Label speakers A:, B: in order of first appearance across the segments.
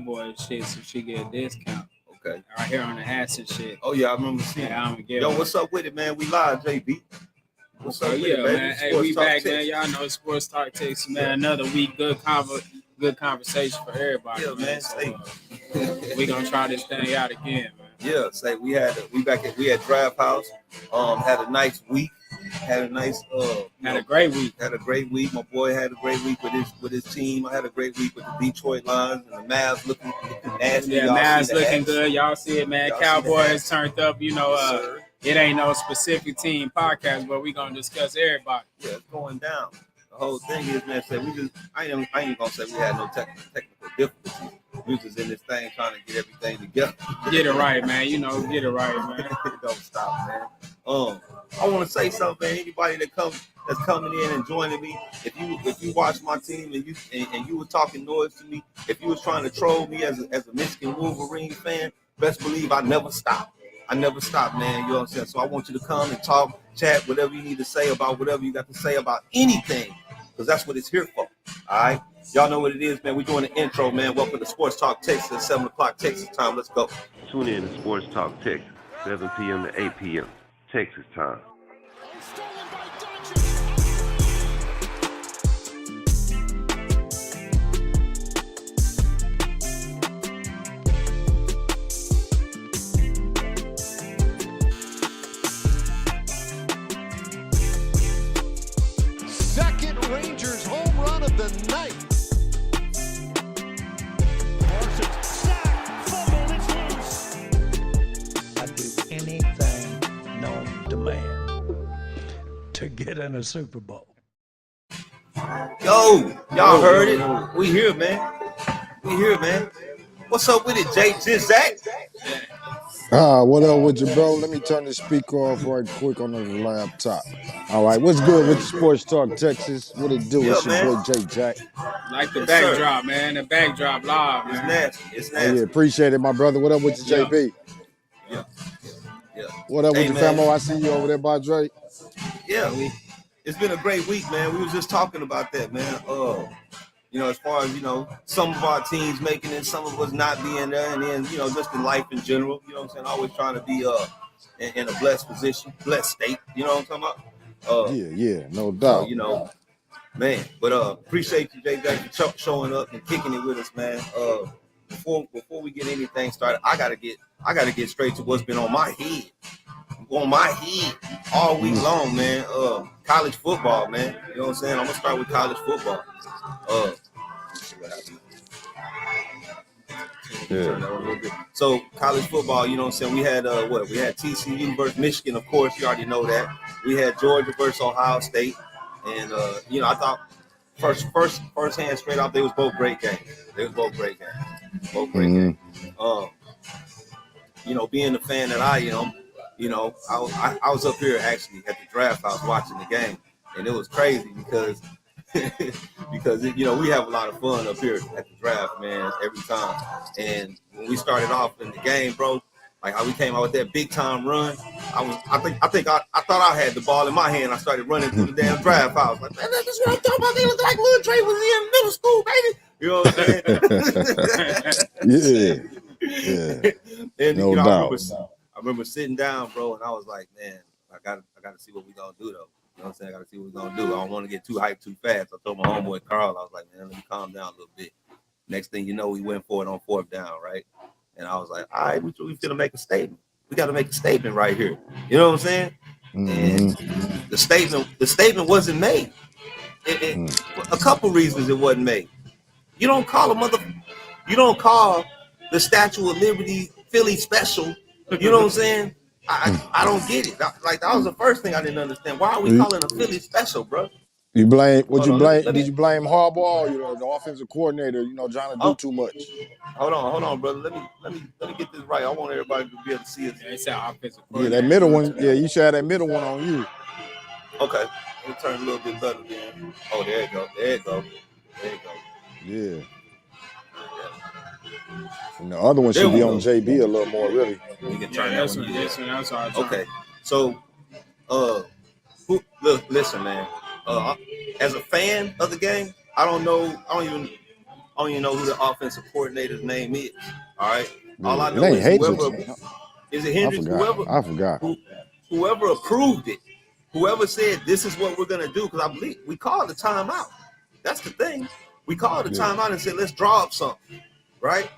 A: boy shit, so she get a discount.
B: Okay.
A: Right here on the ass and shit.
B: Oh yeah, I remember seeing.
A: Yeah, I'm
B: Yo, what's up with it, man? We live, JB. What's up with it, baby?
A: Man. Hey, we back, man. Y'all know Sports Talk Texas, man. Another week, good conversation for everybody.
B: Yeah, man.
A: So, we gonna try this thing out again, man.
B: Yeah, say we had Draft House. Had a nice week. Had a great week. Had a great week. My boy had a great week with his team. I had a great week with the Detroit Lions and the Mavs looking nasty.
A: Yeah, Mavs looking good. Y'all see it, man. Cowboys turned up. You know, it ain't no specific team podcast, but we gonna discuss everybody.
B: Yeah, it's going down. The whole thing is, man, I ain't gonna say we had no technical difficulties. We was just in this thing trying to get everything together.
A: Get it right, man. You know, get it right, man.
B: Don't stop, man. I want to say something, man. Anybody that's coming in and joining me, if you watch my team and you were talking noise to me, if you was trying to troll me as a Michigan Wolverine fan, best believe I never stop. I never stop, man. You know what I'm saying? So I want you to come and talk, chat, whatever you need to say about whatever you got to say about anything, because that's what it's here for. All right? Y'all know what it is, man. We're doing the intro, man. Welcome to Sports Talk Texas at 7 o'clock Texas time. Let's go.
C: Tune in to Sports Talk Texas, 7 p.m. to 8 p.m. Texas time.
D: Second Rangers home run of the night. Parsons sack, fumble, it's loose.
E: I'd do anything known to man to get in a Super Bowl.
B: Yo, y'all heard it. We here, man. What's up with it, Jjack?
F: What up with you, bro? Let me turn the speaker off right quick on the laptop. All right, what's good with the Sports Talk Texas? What it do? It's your boy Jjack.
A: Like the backdrop, man. The backdrop live, man.
B: It's nasty.
F: Oh, yeah, appreciate it, my brother. What up with you, JB?
B: Yeah.
F: What up with you, famo? I see you over there by Drake.
B: Yeah, it's been a great week, man. We was just talking about that, man. As far as, some of our teams making it, some of us not being there, and then, just in life in general, you know what I'm saying? Always trying to be in a blessed position, blessed state, you know what I'm talking about?
F: Yeah, no doubt.
B: Man, but appreciate you, Jjack, for showing up and kicking it with us, man. Before we get anything started, I gotta get straight to what's been on my head all week long, man. College football, man. You know what I'm saying? I'm gonna start with college football. Let's see what happens.
F: Yeah.
B: So college football, you know what I'm saying? We had we had TCU versus Michigan, of course, you already know that. We had Georgia versus Ohio State. And I thought first hand straight off, they was both great games. Being the fan that I am, I was up here actually at the draft house watching the game, and it was crazy because we have a lot of fun up here at the draft, man, every time. And when we started off in the game, bro, like how we came out with that big time run, I thought I had the ball in my hand. I started running through the damn draft house. Like, man, that's what I'm talking about. They look like Lil Trey was in middle school, baby. You know what I'm saying?
F: Yeah.
B: And
F: No doubt.
B: I remember sitting down, bro, and I was like, man, I gotta see what we gonna do though. You know what I'm saying? I gotta see what we're gonna do. I don't want to get too hyped too fast. I told my homeboy Carl, I was like, man, let me calm down a little bit. Next thing you know, we went for it on fourth down, right? And I was like, all right, we gonna make a statement. We got to make a statement right here. You know what I'm saying? And the statement wasn't made. A couple reasons it wasn't made. You don't call the Statue of Liberty Philly special. You know what I'm saying? I don't get it. Like, that was the first thing I didn't understand. Why are we calling a Philly special, bro?
F: Did you blame Harbaugh, the offensive coordinator, trying to do too much?
B: Hold on, brother. Let me get this right. I want everybody to be able to see it.
A: It's our offensive
F: Yeah,
A: coordinator.
F: that middle one. Yeah, you should have that middle one on you.
B: Okay. Let me turn a little bit better then. Oh, there it go.
F: Yeah. And the other one should be on JB a little more, really.
B: We can turn that one.
A: That's all right.
B: Okay. So, listen, man. As a fan of the game, I don't don't even know who the offensive coordinator's name is. All right.
F: Yeah.
B: All I
F: It
B: know
F: ain't
B: is
F: Hendricks.
B: is it
F: I
B: Hendricks?
F: forgot.
B: Whoever approved it, whoever said this is what we're gonna do, because I believe we called the timeout. That's the thing. We called the timeout and said let's draw up something, right?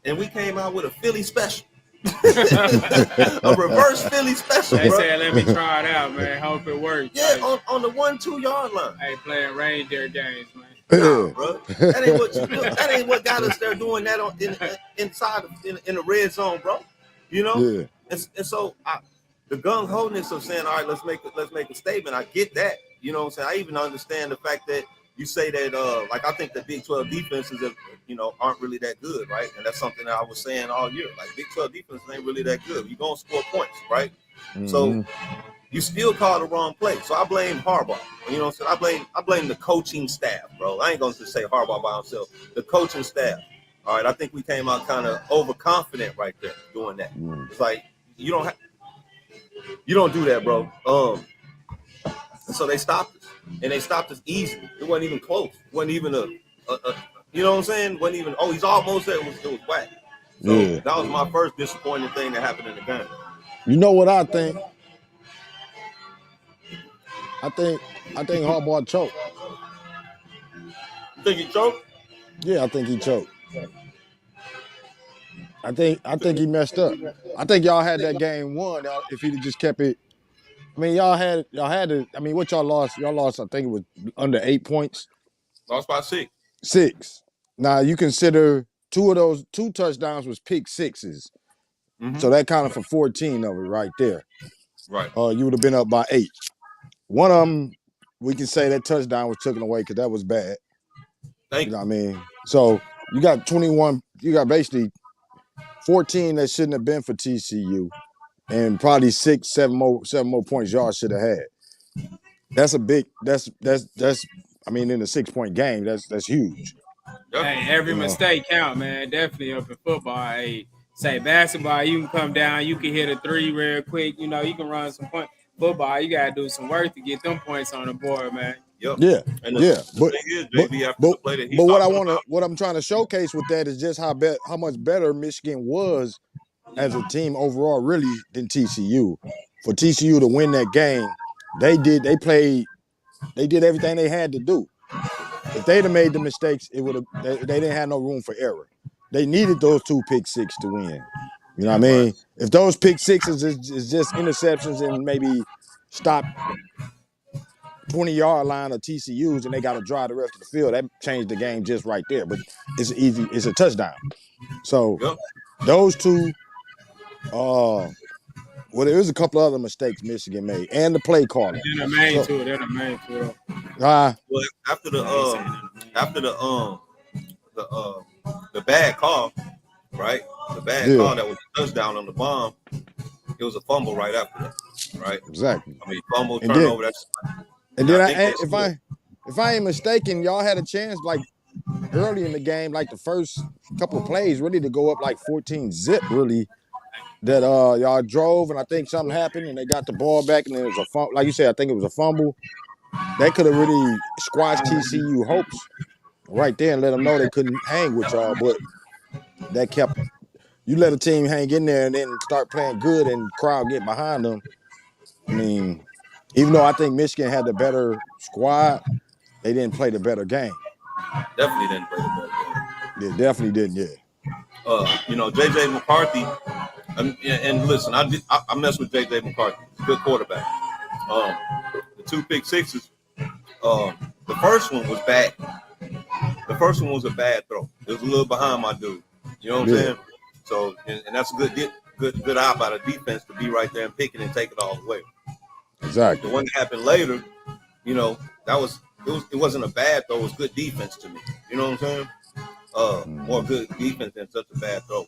B: And we came out with a Philly special. A reverse Philly special.
A: They
B: bro.
A: said, let me try it out, man. Hope it works.
B: Yeah,
A: Like,
B: on the 1-2 yard line.
A: hey, playing reindeer games, man.
B: Nah, bro. That ain't what you do. That ain't what got us there doing that inside in the red zone, bro. You know?
F: Yeah.
B: And so the gung-ho-ness of saying, all right, let's make a statement. I get that. You know what I'm saying? I even understand the fact that you say that like I think the Big 12 defenses aren't really that good, right? And that's something that I was saying all year. Like Big 12 defenses ain't really that good. You're gonna score points, right?
F: Mm-hmm.
B: So you still call the wrong play. So I blame Harbaugh. You know what I'm saying? I blame the coaching staff, bro. I ain't gonna just say Harbaugh by himself. The coaching staff. All right, I think we came out kind of overconfident right there doing that. It's like you don't do that, bro. And so they stopped us, and they stopped us easily. It wasn't even close. It wasn't even a you know what I'm saying? It wasn't even. Oh, he's almost there. It was whack. So that was my first disappointing thing that happened in the game.
F: You know what I think? I think Harbaugh choked.
B: You think he choked?
F: Yeah, I think he choked. I think he messed up. I think y'all had that game won if he'd just kept it. I mean, y'all had to. I mean, what y'all lost? Y'all lost. I think it was under 8 points.
B: Lost by 6.
F: 6. Now you consider 2 of those 2 touchdowns was pick sixes, so that counted for 14 of it right there.
B: Right.
F: You would have been up by 8. One of them, we can say that touchdown was taken away because that was bad.
B: Thank
F: you. Know what I mean? So you got 21. You got basically 14 that shouldn't have been for TCU, and probably 7 more points y'all should have had. That's a big. That's. I mean, in a 6-point game, that's huge.
A: Hey, every mistake count, man. Definitely up in football. Hey, say basketball, you can come down, you can hit a 3 real quick. You know, you can run some points. Football, you gotta do some work to get them points on the board, man.
B: Yep.
F: Yeah,
B: and
F: what I'm trying to showcase with that is just how much better Michigan was as a team overall, really, than TCU. For TCU to win that game, they did everything they had to do. If they'd have made the mistakes, they didn't have no room for error. They needed those 2 pick six to win. You know what I mean? Right. If those pick sixes is just interceptions and maybe stop 20-yard line of TCU's and they got to drive the rest of the field, that changed the game just right there. But it's a touchdown. So those 2, well, there was a couple other mistakes Michigan made, and the play calling.
A: They're the main two.
B: Well, after the bad call, right? The bad call that was a touchdown on the bomb. It was a fumble right after that, right?
F: Exactly.
B: I mean, fumble, turnover.
F: If I ain't mistaken, y'all had a chance like early in the game, like the first couple of plays, really to go up like 14-zip, really. That y'all drove, and I think something happened, and they got the ball back, and then it was a fumble. Like you said, I think it was a fumble. That could have really squashed TCU hopes right there and let them know they couldn't hang with y'all. But that kept you let a team hang in there and then start playing good and crowd get behind them. I mean, even though I think Michigan had the better squad, they didn't play the better game.
B: Definitely didn't play the better game.
F: Yeah, definitely didn't. Yeah.
B: JJ McCarthy. And listen, I mess with JJ McCarthy. He's a good quarterback. The 2 pick sixes. The first one was bad. The first one was a bad throw. It was a little behind my dude. You know what I'm saying? So, and that's a good eye by the defense to be right there and pick it and take it all the way.
F: Exactly.
B: The one that happened later, it wasn't a bad throw. It was good defense to me. You know what I'm saying? More good defense than such a bad throw.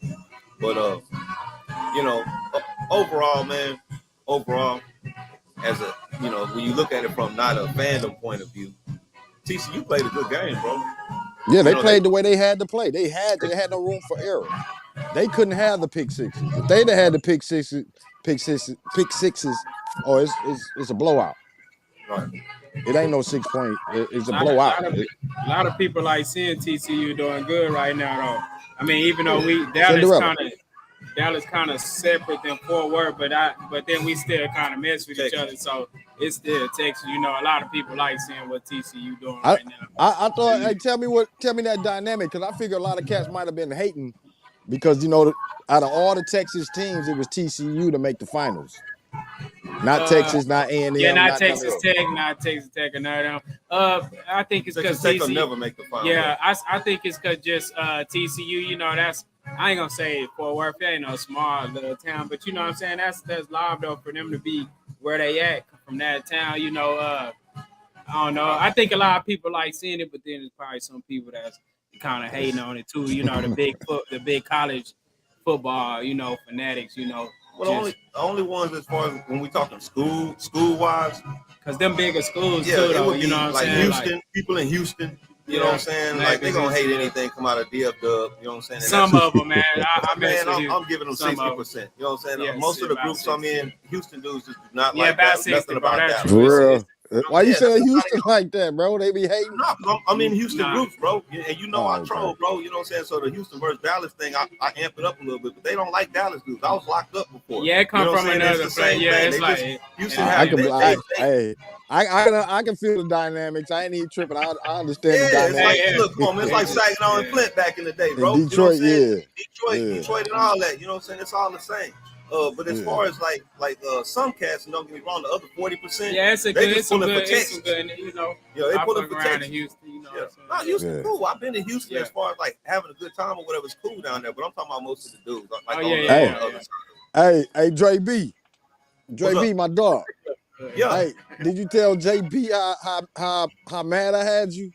B: But overall, as a when you look at it from not a fandom point of view, TCU played a good game, bro.
F: Yeah, they played the way they had to play. They had no room for error. They couldn't have the pick sixes. If they'd have had the pick sixes, it's a blowout.
B: Right.
F: It ain't no 6 point. It's a
A: A lot,
F: blowout.
A: a lot of people like seeing TCU doing good right now, though. I mean, even though
F: Cinderella.
A: Dallas kind of separate than Fort Worth, but then we still kind of mess with each other. So it's still Texas. You know, a lot of people like seeing what TCU doing
F: I
A: right now.
F: I thought, hey, tell me that dynamic, because I figure a lot of cats might have been hating because, you know, out of all the Texas teams, it was TCU to make the finals. Not Texas, not A&M,
A: Yeah, not
F: not none of
A: Texas
F: them.
A: Tech, or none of them. I think it's because
B: Texas Tech will
A: TCU.
B: never make the final.
A: Yeah, I think it's because just TCU. You know, I ain't gonna say Fort Worth. That ain't no small little town, but you know what I'm saying. That's live though for them to be where they at from that town. You know, I don't know. I think a lot of people like seeing it, but then there's probably some people that's kind of hating on it too. You know, the big college football. You know, fanatics. You know.
B: Well, the only ones as far as when we talking school wise,
A: because them bigger schools
B: yeah,
A: too,
B: it
A: though,
B: would be
A: you know what I'm
B: like
A: saying?
B: Houston,
A: Like,
B: people in Houston, you know what I'm saying? Like they gonna hate anything come out of DF Dub, you know what I'm saying? And
A: some of them, man. I
B: man,
A: mess with
B: I'm giving them
A: some of
B: 60%. You know what I'm saying?
A: Yeah,
B: Most of the
A: about
B: groups I'm
A: 60.
B: in, Houston dudes just do not
A: Yeah,
B: like
A: about
B: that,
A: 60,
B: nothing
A: bro.
B: about
A: That's
B: that.
A: true.
F: For real. Why you
B: Yeah,
F: saying
B: that's
F: Houston like that, bro? They be hating.
B: No, I'm in Houston
A: Nah.
B: groups, bro. And you know I
F: okay.
B: troll, bro. You know what I'm saying? So the Houston versus Dallas thing, I amp it up a little bit, but they don't like Dallas dudes. I was locked up before.
A: Yeah, it come
B: you know
A: from
B: what I'm saying?
A: another
B: It's the same
A: place. Yeah,
B: thing.
A: it's
B: They
A: like
B: just, Houston
F: I
B: has
F: I can feel the dynamics. I ain't even tripping. I understand the
B: it's like,
F: dynamics.
B: look, come on, it's like Saginaw and Flint back in the day, bro.
F: In Detroit,
B: you know what I'm saying?
F: yeah.
B: Detroit and all that. You know what I'm saying? It's all the same. But as far as like some cats, and don't get me wrong, the other 40%,
A: yeah, it's
B: they
A: good.
B: just
A: It's some
B: pulling
A: good.
B: for
A: It's
B: Texas.
A: some good. You know,
B: Yeah, they
A: I
B: pulling
A: fuck
B: for
A: around
B: Texas.
A: in Houston. You know,
B: Yeah.
A: what I'm saying?
B: Houston cool. I've been to Houston
A: Yeah.
B: as far as like having a good time or whatever. It's cool down there. But I'm talking about most of the dudes. Like
A: Oh,
B: on
A: yeah,
B: the
A: yeah,
B: other
A: yeah.
B: side.
F: Hey, Dre B.
B: What's up?
F: My dog.
B: Yeah.
F: Hey, did you tell JB how mad I had you?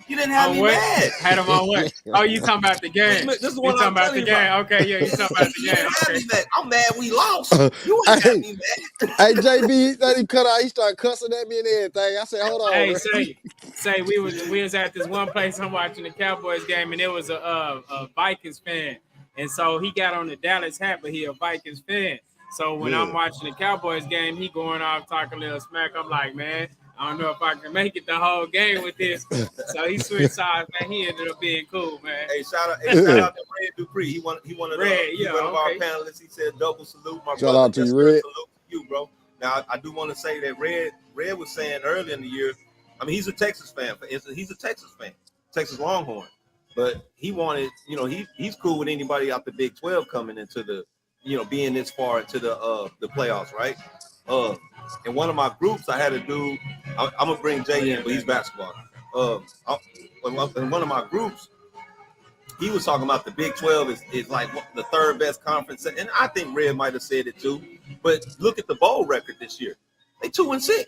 B: You didn't have
A: On
B: me
A: what?
B: mad.
A: Had him on what? Oh, you talking about the game?
B: This is
A: You
B: what
A: talking
B: I'm
A: about the
B: telling you
A: game?
B: about.
A: Okay, yeah, you talking about the
B: You
A: game?
B: didn't have
A: Okay.
B: me mad. I'm mad we lost. You ain't
F: Hey,
B: got me mad.
F: hey, JB, that he cut out. He started cussing at me and everything. I said, hold on,
A: Hey,
F: man.
A: say we was at this one place. I'm watching the Cowboys game, and it was a Vikings fan, and so he got on the Dallas hat, but he a Vikings fan. So when I'm watching the Cowboys game, he going off talking a little smack. I'm like, man, I don't know if I can make it the whole game with this. So he switched sides, man. He ended up being cool, man.
B: Hey, shout out to Red Dupree. He one of
A: Red,
B: the one of our panelists. He said double salute, my
F: Shout
B: brother.
F: out to you, Red.
B: Salute to you, bro. Now I do want to say that Red was saying earlier in the year. I mean, he's a Texas fan. For instance, he's a Texas fan, Texas Longhorn. But he wanted, you know, he's cool with anybody out the Big 12 coming into the, you know, being this far into the playoffs, right? In one of my groups, I had a dude. I'm gonna bring Jay in, but he's basketball. In one of my groups, he was talking about the Big 12 is like the third best conference, and I think Red might have said it too. But look at the bowl record this year; they 2-6.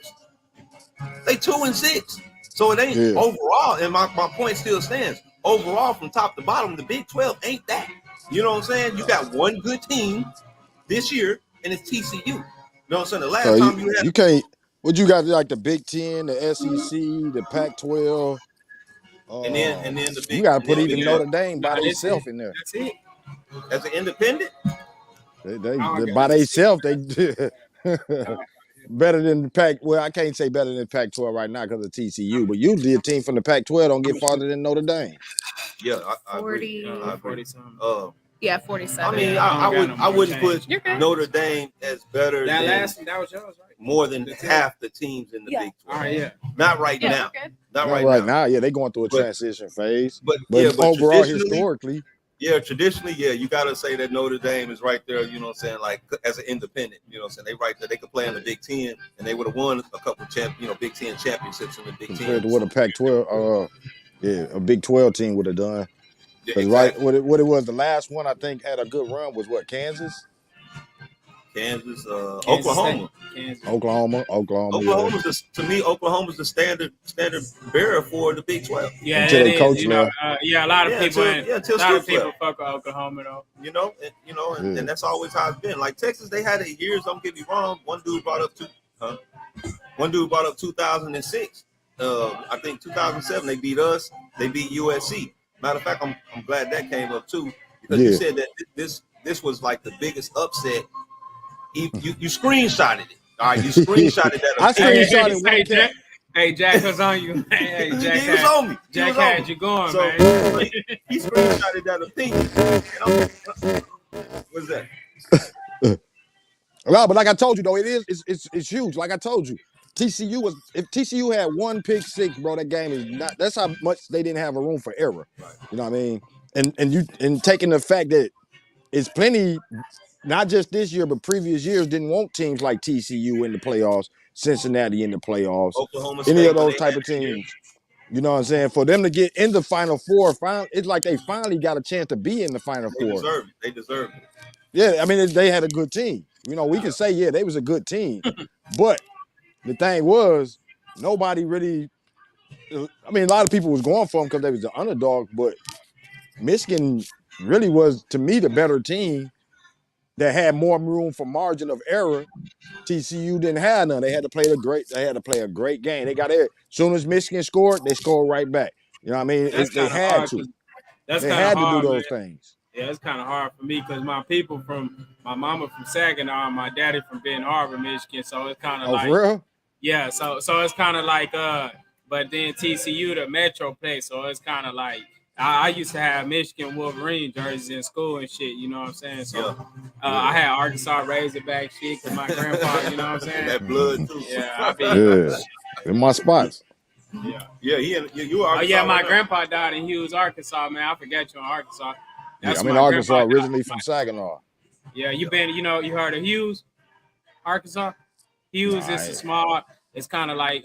B: They 2-6. So it ain't overall, and my point still stands. Overall, from top to bottom, the Big 12 ain't that. You know what I'm saying? You got one good team this year, and it's TCU. You know what I'm saying? The last time
F: you can't. What you got, like the Big 10, the SEC, the Pac-12.
B: And then the big.
F: You got to put
B: then
F: even Notre Dame by themselves in there.
A: That's it.
B: As an independent,
F: They by themselves, they better than the Pac. Well, I can't say better than the Pac-12 right now because of TCU. But usually a team from the Pac-12 don't get farther than Notre Dame.
B: Yeah, I
G: 40.
B: agree. I agree.
A: 40-something.
G: Yeah, 47.
B: I mean, I wouldn't put Notre Dame as better
A: That
B: than
A: last one, that was yours, right?
B: more than half the teams in the Big 12.
A: All right, yeah.
B: Not right
G: Yeah,
B: now.
G: okay.
B: Not
F: Right
B: right now.
F: Yeah, they're going through a transition phase.
B: But
F: overall,
B: traditionally, you got to say that Notre Dame is right there, you know what I'm saying, like as an independent, you know what I'm saying, they right there, they could play in the Big 10, and they would have won a couple of Big 10 championships in the Big 10.
F: Compared to what a Pac-12, a Big 12 team would have done.
B: Yeah, exactly.
F: Right, what it was, the last one I think had a good run was what, Kansas?
B: Oklahoma.
F: Oklahoma's
B: to me, Oklahoma's the standard bearer for the Big 12.
A: Yeah,
F: until they coach
A: you know,
F: left.
A: a lot of people,
B: until
A: a lot of
B: Stoops
A: people
B: left.
A: fuck with Oklahoma though.
B: You know, and that's always how it's been. Like Texas, they had it years. Don't get me wrong. One dude brought up 2006. I think 2007 they beat us. They beat USC. Matter of fact, I'm glad that came up too, because you said that this was like the biggest upset. You screenshotted it. All right, you screenshotted that.
F: I
A: Hey,
F: screenshotted one
A: Jack.
F: cat.
A: Hey, Jack was on you. Hey, Jack.
B: He was on me.
A: Jack had you going,
B: So
A: man.
B: he screenshotted that opinion. What's that?
F: Well, but like I told you though, it's huge. Like I told you, TCU was if TCU had one pick six, bro, that game is not. That's how much they didn't have a room for error. You know what I mean? And taking the fact that it's plenty, not just this year, but previous years didn't want teams like TCU in the playoffs, Cincinnati in the playoffs,
B: Oklahoma
F: any
B: State,
F: of those
B: they
F: type
B: had
F: of
B: this year.
F: teams. You know what I'm saying? For them to get in the Final Four, it's like they finally got a chance to be in the Final
B: They
F: Four.
B: deserve it. They deserve it.
F: Yeah, I mean, they had a good team. You know, we can say, yeah, they was a good team. But the thing was, nobody really, I mean, a lot of people was going for them because they was the underdog, but Michigan really was, to me, the better team that had more room for margin of error. TCU didn't have none. They had to play a great game. They got it. As soon as Michigan scored, they scored right back. You know what I mean?
A: That's
F: They
A: kind of
F: had
A: hard.
F: to.
A: That's
F: They
A: kind of
F: had to
A: hard,
F: do those
A: man.
F: things.
A: Yeah, it's kind of hard for me because my people from my mama from Saginaw, my daddy from Benton Harbor, Michigan. So it's kind of like,
F: for real?
A: yeah. So it's kind of like, but then TCU the Metroplex. So it's kind of like I used to have Michigan Wolverine jerseys in school and shit. You know what I'm saying? So I had Arkansas Razorback shit because my grandpa. You know what I'm saying?
B: That blood too.
A: Yeah, I be,
F: Yeah, in my spots.
B: Yeah. You are.
A: Oh yeah, my grandpa died in Hughes, Arkansas. Man, I forgot you in Arkansas. That's
F: I'm in
A: my
F: Arkansas,
A: grandpa
F: originally
A: died.
F: from Saginaw.
A: Yeah, you been, you heard of Hughes, Arkansas? Hughes is a small. It's kind of like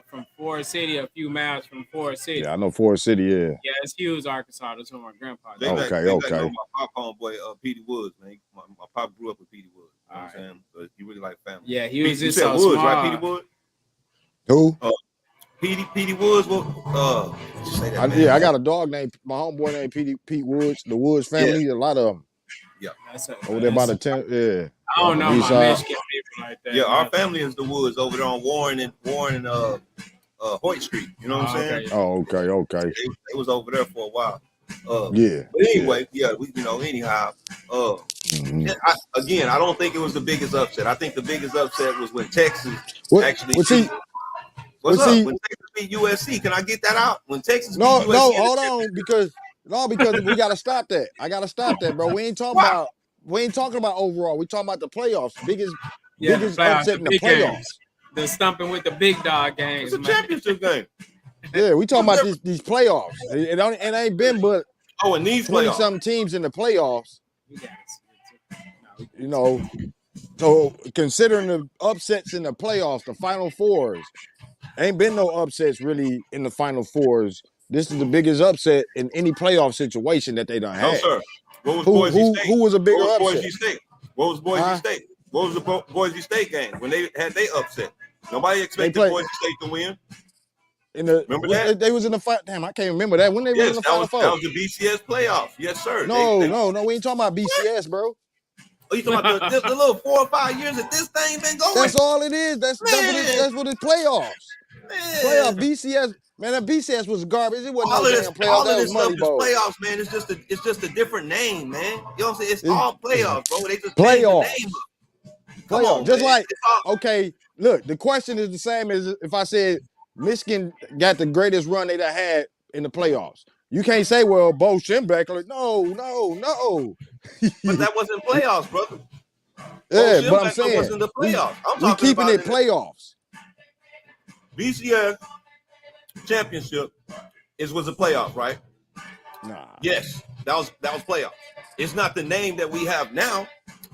A: from Forest City, a few miles from Forest City.
F: Yeah, I know Forest City. Yeah.
A: Yeah, it's Hughes, Arkansas. That's where my grandpa
B: They
A: died.
B: know my pop homeboy, Petey Woods, man. My pop grew up with Petey Woods. You know what I'm saying? So he really like family.
A: Yeah, Hughes is
B: said
A: so
B: Woods,
A: small.
B: right? Petey Woods.
F: Who?
B: Petey Woods. Well, say that, man.
F: Yeah, I got a dog named my homeboy named Pete Woods. The Woods family, a lot of them.
B: Yeah,
F: over there by the 10. Yeah,
A: I don't know my Michigan people like that.
B: Yeah, our family is the Woods over there on Warren and Hoyt Street. You know what I'm saying?
F: Oh, okay.
B: They was over there for a while.
F: Yeah.
B: But anyway, anyhow, I don't think it was the biggest upset. I think the biggest upset was when Texas actually. What's up? When Texas beat USC, can I get that out? When Texas beat USC.
F: No, hold on, because we gotta stop that. I gotta stop that, bro. We ain't talking about overall. We talking about the playoffs. Biggest upset in the playoffs.
A: The stumping with the big dog games.
B: It's a championship game.
F: Yeah, we talking about these playoffs. It ain't been but
B: in these
F: 20-something teams in the playoffs. You know, so considering the upsets in the playoffs, the Final Fours, ain't been no upsets really in the Final Fours. This is the biggest upset in any playoff situation that they done had.
B: No, sir. What was Boise State?
F: Who was a bigger upset?
B: Boise State? What was Boise State? What was the Boise State game when they had they upset? Nobody expected Boise State to win. Remember that?
F: They was in the fight. Damn, I can't remember that. When they were in the Final Four.
B: That was the BCS playoffs. Yes, sir.
F: No, we ain't talking about BCS, bro.
B: Oh, you talking about the little 4 or 5 years that this thing been going?
F: That's all it is. That's what it's playoffs.
B: Man.
F: Playoff BCS. Man, that BCS was garbage. It wasn't
B: all
F: no
B: of this,
F: damn playoffs.
B: All
F: that
B: of this
F: was
B: stuff is
F: Moneyball.
B: playoffs, man. It's just a different name, man. You know what I'm saying? It's all playoffs, bro. They just
F: playoffs.
B: Changed the name up.
F: Playoffs. Just like, okay, look, the question is the same as if I said Michigan got the greatest run they done had in the playoffs. You can't say, well, Bo Schembechler. No.
B: But that wasn't playoffs, brother.
F: Yeah, but I'm saying
B: wasn't the playoffs.
F: we keeping it playoffs.
B: BCS championship was a playoff, right?
F: Nah.
B: Yes, that was playoffs. It's not the name that we have now,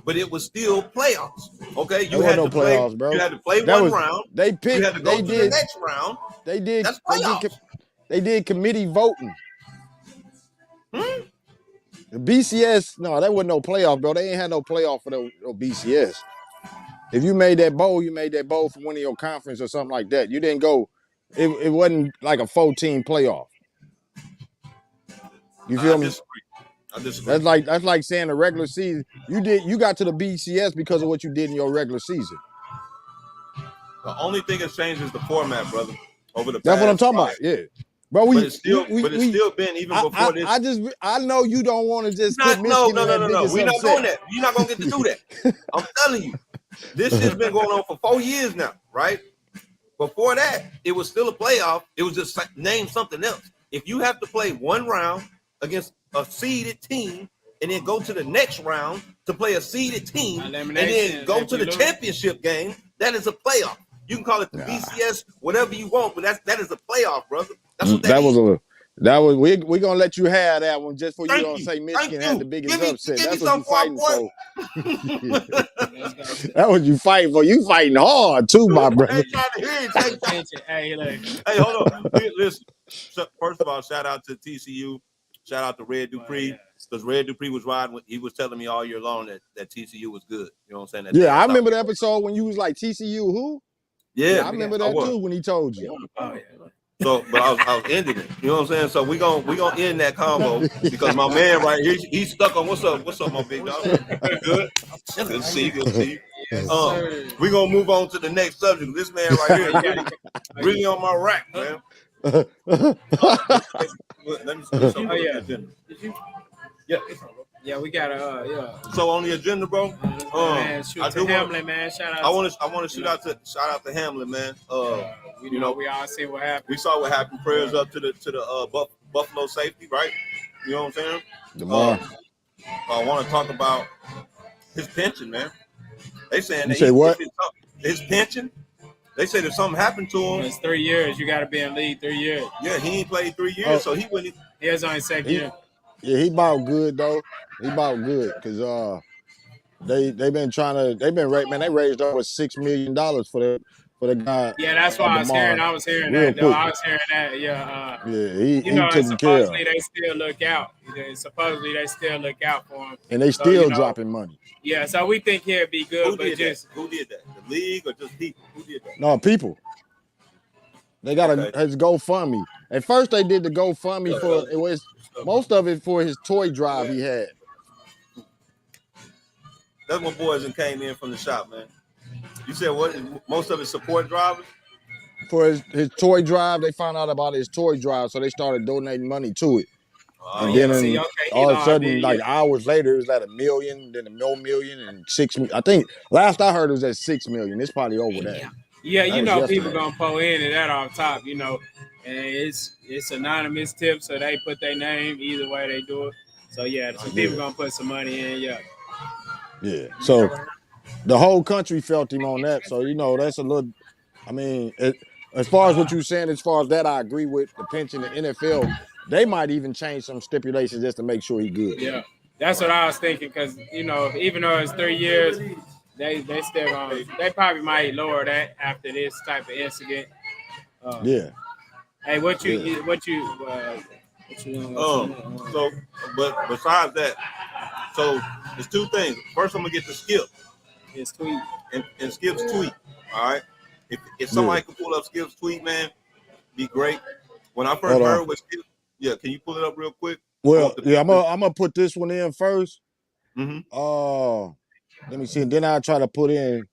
B: but it was still playoffs. Okay, you had to play,
F: playoffs, bro.
B: You had to play one round.
F: They picked.
B: You had to go to the next round.
F: They did.
B: That's playoffs.
F: They did committee voting. The BCS, no, that wasn't no playoff, bro. They ain't had no playoff for no BCS. If you made that bowl, for winning your conference or something like that. You didn't go. It wasn't like a 4-team playoff. You feel me?
B: I disagree.
F: That's like saying the regular season. You got to the BCS because of what you did in your regular season.
B: The only thing that's changed is the format, brother.
F: That's what I'm talking about. Yeah. But
B: it's still been even before this.
F: I know you don't want to just put
B: no.
F: Michigan in that biggest
B: We're not
F: upset.
B: doing that. You're not gonna get to do that. I'm telling you. This shit's been going on for 4 years now, right? Before that, it was still a playoff. It was just name something else. If you have to play one round against a seeded team and then go to the next round to play a seeded team and then go to the championship game, that is a playoff. You can call it the BCS, whatever you want, but that is a playoff, brother. That's what that is.
F: We're gonna let you have that one just for you don't say Michigan had the biggest upset. That's what you fighting for. That's what you fighting for. You fighting hard too, my brother.
B: Hey, hold on. Listen. First of all, shout out to TCU. Shout out to Red Dupree. Because Red Dupree was riding. He was telling me all year long that TCU was good. You know what I'm saying?
F: I remember the episode when you was like, TCU who?
B: Yeah,
F: I remember that too when he told you.
B: So, but I was ending it. You know what I'm saying? So we gonna end that combo because my man right here, he's stuck on what's up, my big dog? Good. Good to see you. Yes, we gonna move on to the next subject. This man right here really on my rack, man. Let me see.
A: Yeah, we got a
B: So on the agenda, bro.
A: Man, shout out Hamlin, man. Shout out.
B: I want to shout out to Hamlin, man.
A: You know, we all see what happened.
B: We saw what happened. Prayers up to the Buffalo safety, right? You know what I'm saying? I want to talk about his pension, man. They saying
F: say what?
B: His pension. They say that something happened to him.
A: It's 3 years. You got to be in league 3 years.
B: Yeah, he ain't played 3 years, so he wouldn't.
A: He was only second year.
F: Yeah, he bought good though. He bought good because they raised over $6 million for the guy.
A: Yeah, that's why I was hearing. I was hearing that. Though. I was hearing that. Yeah.
F: He took care of.
A: Supposedly they still look out. Supposedly they still look out for him.
F: And they still dropping money.
A: Yeah, so we think he'll be good.
B: Who did that? The league or just people? Who did that?
F: No, people. They got his GoFundMe. At first they did the GoFundMe for it was most of it for his toy drive he had.
B: That's my boys that came in from the shop, man. You said what? Most of his support drivers?
F: For his toy drive, they found out about his toy drive, so they started donating money to it. And then all of a sudden, hours later, it was at $1 million, then $1 million, and $6 million. I think last I heard it was at $6 million. It's probably over that.
A: Yeah, you know, people gonna pull in and that off top, you know, and it's anonymous tips, so they put their name either way they do it. So yeah, some people gonna put some money in,
F: Yeah. So the whole country felt him on that. So you know, that's a little. I mean, as far as what you're saying, as far as that, I agree with the pension. The NFL, they might even change some stipulations just to make sure he's good.
A: Yeah, that's what I was thinking because you know, even though it's 3 years. They still gonna. They probably might lower that after this type of incident. Hey, what you?
B: So, but besides that, so there's two things. First, I'm gonna get to Skip.
A: His tweet
B: and Skip's tweet. All right. If somebody could pull up Skip's tweet, man, be great. When I first heard what Skip, can you pull it up real quick?
F: Well, I'm gonna put this one in first.
B: Mm-hmm.
F: Let me see. And then I'll try to put in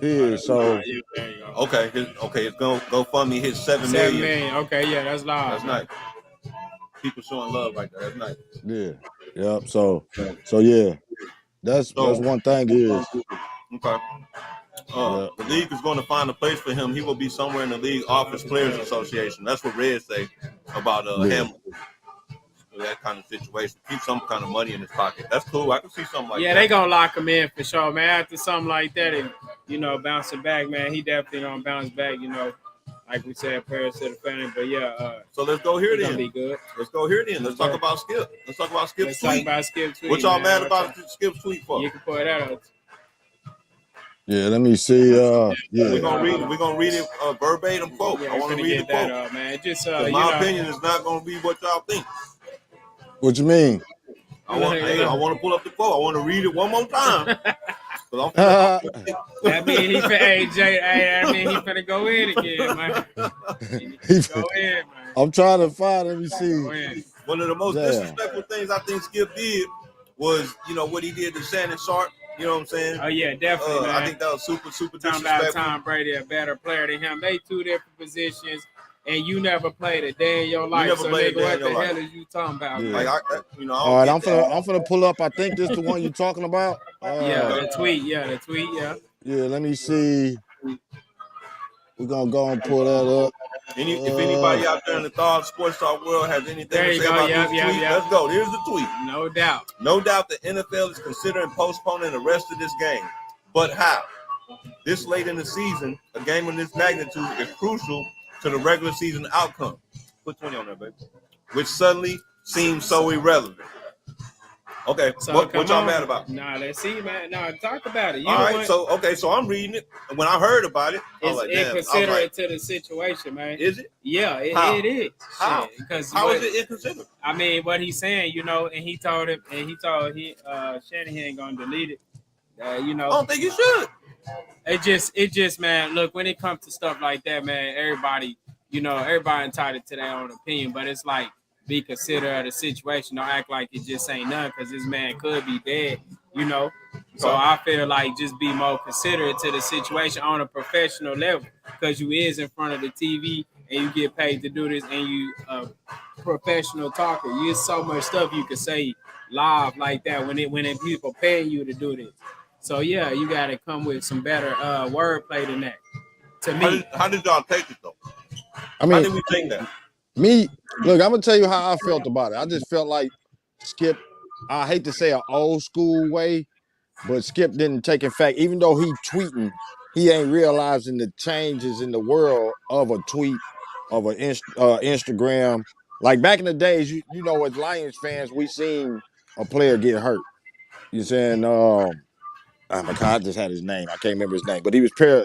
F: here. So
B: okay, it's gonna GoFundMe hit 7 million.
A: Okay, yeah, that's loud.
B: That's nice. People showing love right there. That's nice.
F: Yeah. Yep. So yeah. That's one thing is.
B: Okay. The league is going to find a place for him. He will be somewhere in the league office players association. That's what Red say about him. That kind of situation. Keep some kind of money in his pocket. That's cool. I can see something like that.
A: Yeah, they gonna lock him in for sure, man. After something like that, and bouncing back, man, he definitely gonna bounce back. You know, like we said, prayers to the family. But yeah,
B: so let's go here then.
A: Be good.
B: Let's go here then. Let's talk about Skip. Let's talk about Skip's tweet. What y'all
A: man.
B: mad about Skip's tweet for?
A: You can put that out.
F: Yeah, let me see.
B: We're gonna read it verbatim quote. I want to read the quote.
A: Up, man. Just
B: my opinion is not gonna be what y'all think.
F: What you mean?
B: I want to pull up the quote. I want to read it one more time.
A: That mean he finna go in again, man. Go in, man.
F: I'm trying to find. Let me see.
B: One of the most disrespectful things I think Skip did was, what he did to Shannon Sharp. You know what I'm saying?
A: Oh yeah, definitely. Man.
B: I think that was super
A: disrespectful. Talking about Tom Brady, a better player than him. They two different positions. and you never played a day in your life.
B: never
A: So
B: played a
A: nigga,
B: day
A: what
B: in your
A: the hell
B: life.
A: is you talking about?
F: Yeah.
A: Man?
B: Like I
F: All right,
B: don't get that.
F: I'm finna pull up. I think this the one you talking about.
A: Yeah, the tweet. Yeah, the tweet. Yeah.
F: Yeah, let me see. We're gonna go and pull that up.
B: If anybody out there in the Thought Sports Talk world has anything
A: There
B: to
A: you
B: say
A: go.
B: about
A: Yep,
B: this
A: yep,
B: tweet,
A: yep.
B: let's go. Here's the tweet.
A: No doubt.
B: No doubt the NFL is considering postponing the rest of this game. But how? This late in the season, a game of this magnitude is crucial to the regular season outcome. Put 20 on there, baby. Which suddenly seems so irrelevant. Okay,
A: So
B: what
A: come
B: y'all
A: on.
B: mad about?
A: Nah, let's see, man. Nah, talk about it. You
B: All
A: the
B: right,
A: one-
B: so I'm reading it. And when I heard about it, I was like, damn. I was
A: inconsiderate
B: like,
A: to the situation, man.
B: is it?
A: Yeah,
B: How?
A: it is.
B: How?
A: Because
B: How is it inconsiderate?
A: I mean, what he's saying, you know, and he told Shanahan gonna delete it. You
B: I
A: know,
B: don't think you should.
A: it just, man. Look, when it comes to stuff like that, man, everybody entitled to their own opinion, but it's like be considerate of the situation. Don't act like it just ain't none, because this man could be dead. You know, so I feel like just be more considerate to the situation on a professional level, because you is in front of the TV and you get paid to do this, and you professional talker. You so much stuff you can say live like that when people paying you to do this. So yeah, you got to come with some better wordplay than that. To me,
B: How did y'all take it though?
F: I
B: How
F: mean,
B: did we take that?
F: look, I'm gonna tell you how I felt about it. I just felt like Skip, I hate to say an old school way, but Skip didn't take in fact, even though he tweeting, he ain't realizing the changes in the world of a tweet, of an Instagram. Like back in the days, you know, as Lions fans, we seen a player get hurt. You saying, oh my God, I just had his name. I can't remember his name, but he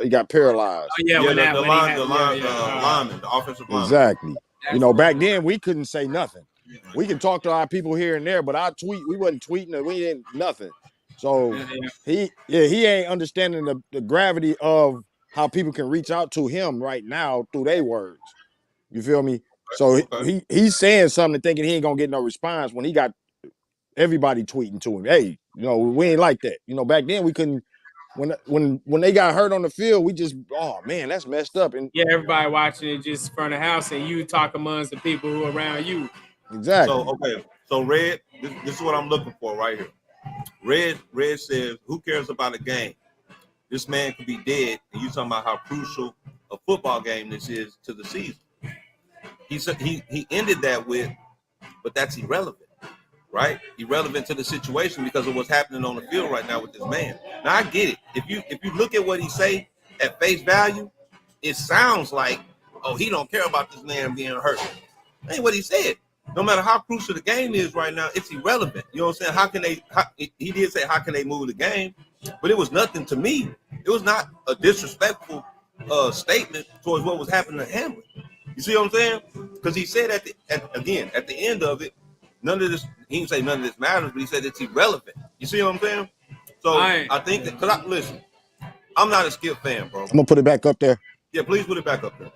F: got paralyzed.
A: oh yeah, when
B: the lineman, the offensive lineman.
F: Exactly. You know, back then we couldn't say nothing. We can talk to our people here and there, but our tweet, we wasn't tweeting it. We didn't nothing. So he ain't understanding the gravity of how people can reach out to him right now through their words. You feel me? So he's saying something thinking he ain't gonna get no response when he got everybody tweeting to him. Hey, you know, we ain't like that. You know, back then we couldn't. When they got hurt on the field, we just, oh man, that's messed up. And
A: yeah, everybody watching it just from the house, and you talk amongst the people who are around you.
F: Exactly.
B: So Red, this is what I'm looking for right here. Red says, who cares about a game? This man could be dead, and you talking about how crucial a football game this is to the season. He said he ended that with, but that's irrelevant. Right? Irrelevant to the situation because of what's happening on the field right now with this man. Now I get it. If you look at what he say at face value, it sounds like, oh, he don't care about this man being hurt. That ain't what he said. No matter how crucial the game is right now, it's irrelevant. You know what I'm saying? He did say, how can they move the game? But it was nothing to me. It was not a disrespectful statement towards what was happening to Hamlin. You see what I'm saying? Because he said at the end of it, none of this, he didn't say none of this matters, but he said it's irrelevant. You see what I'm saying? So I think that, listen, I'm not a Skip fan, bro.
F: I'm gonna put it back up there.
B: Yeah, please put it back up there.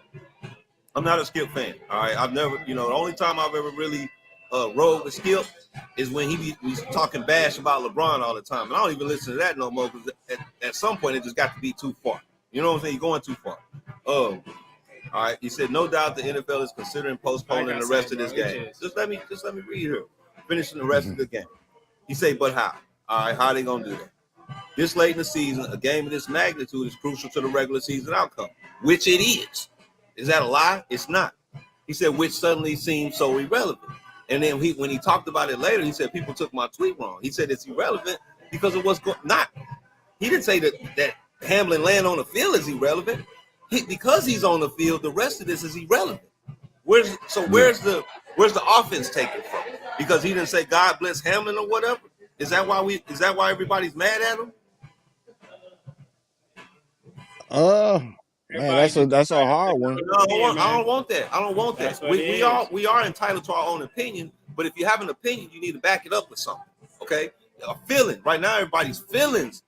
B: I'm not a Skip fan. All right. I've never, the only time I've ever really rode with Skip is when he's talking bash about LeBron all the time. And I don't even listen to that no more because at some point it just got to be too far. You know what I'm saying? You're going too far. All right. He said, no doubt the NFL is considering postponing the rest of this game. Just let me read here. Finishing the rest of the game. He said, but how? All right, how are they going to do that? This late in the season, a game of this magnitude is crucial to the regular season outcome, which it is. Is that a lie? It's not. He said, which suddenly seems so irrelevant. And then when he talked about it later, he said, people took my tweet wrong. He said it's irrelevant because of what's going on. He didn't say that Hamlin laying on the field is irrelevant. Because he's on the field, the rest of this is irrelevant. Where's the offense taken from? Because he didn't say God bless Hamlin or whatever. Is that why everybody's mad at him?
F: Man, that's a hard one.
B: No, I don't want that. I don't want that. We are entitled to our own opinion, but if you have an opinion, you need to back it up with something. Okay? A feeling. Right now, everybody's feelings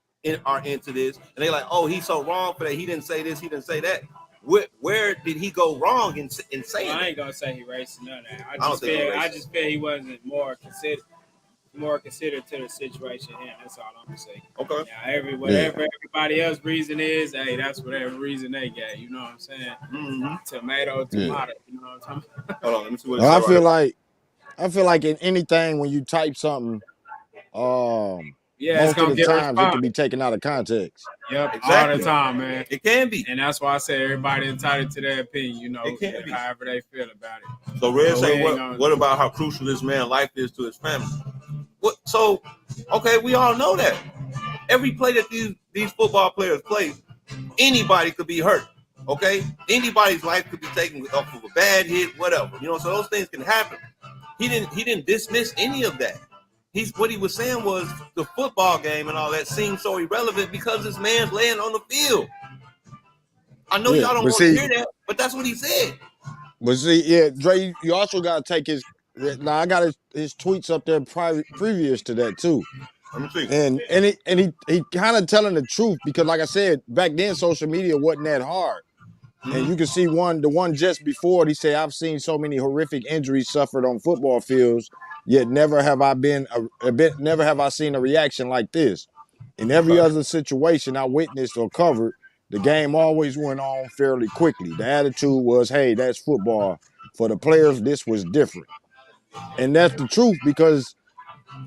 B: are into this, and they're like, oh, he's so wrong for that. He didn't say this, he didn't say that. Where did he go wrong in saying
A: I ain't gonna say he racist none of that.
B: I just feel
A: he wasn't more considered. more considerate to the situation here. That's all I'm gonna say.
B: Okay.
A: Now, whatever everybody else reason is, hey, that's whatever reason they got. You know what I'm saying?
B: Mm-hmm.
A: Tomato. You know what I'm talking about?
B: Hold on, let me see what it
F: Well,
B: says right
F: I feel like in anything when you type something,
A: Yeah, it's
F: most of
A: gonna
F: the
A: get a
F: times it can
A: response.
F: be taken out of context.
A: Yep,
B: Exactly.
A: all the time, man.
B: It can be.
A: And that's why I say everybody entitled to their opinion. You know,
B: It can be.
A: however they feel about it.
B: So Red
A: So
B: say,
A: we ain't
B: what about how crucial this man's life is to his family? What? So, okay, we all know that. Every play that these football players play, anybody could be hurt. Okay, anybody's life could be taken off of a bad hit, whatever. You know, so those things can happen. He didn't dismiss any of that. What he was saying was the football game and all that seems so irrelevant because this man's laying on the field. I know y'all don't want to hear that, but that's what he said.
F: But see, yeah, Dre, you also got to take his. Now I got his tweets up there previous to that too.
B: Let me see.
F: And he kind of telling the truth because, like I said, back then social media wasn't that hard. Mm-hmm. And you can see the one just before he said, "I've seen so many horrific injuries suffered on football fields, yet never have I seen a reaction like this. In every other situation I witnessed or covered, the game always went on fairly quickly. The attitude was, hey, that's football. For the players, this was different." And that's the truth because,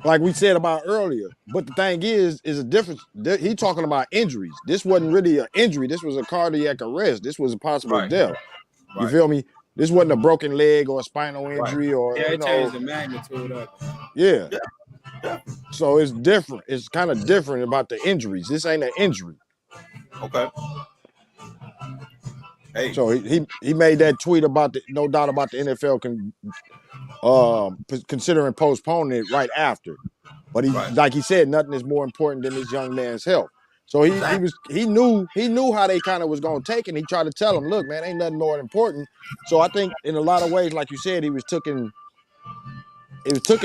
F: like we said about earlier, but the thing is a difference. He talking about injuries. This wasn't really an injury. This was a cardiac arrest. This was a possible death. You feel me? This wasn't a broken leg or a spinal injury or,
A: it changed the magnitude of it.
F: Yeah. So it's different. It's kind of different about the injuries. This ain't an injury.
B: Okay. Hey.
F: So he made that tweet about no doubt about the NFL considering postponing it right after. But like he said, nothing is more important than this young man's health. So he knew how they kind of was gonna take it. And he tried to tell him, look, man, ain't nothing more important. So I think in a lot of ways, like you said, it was taken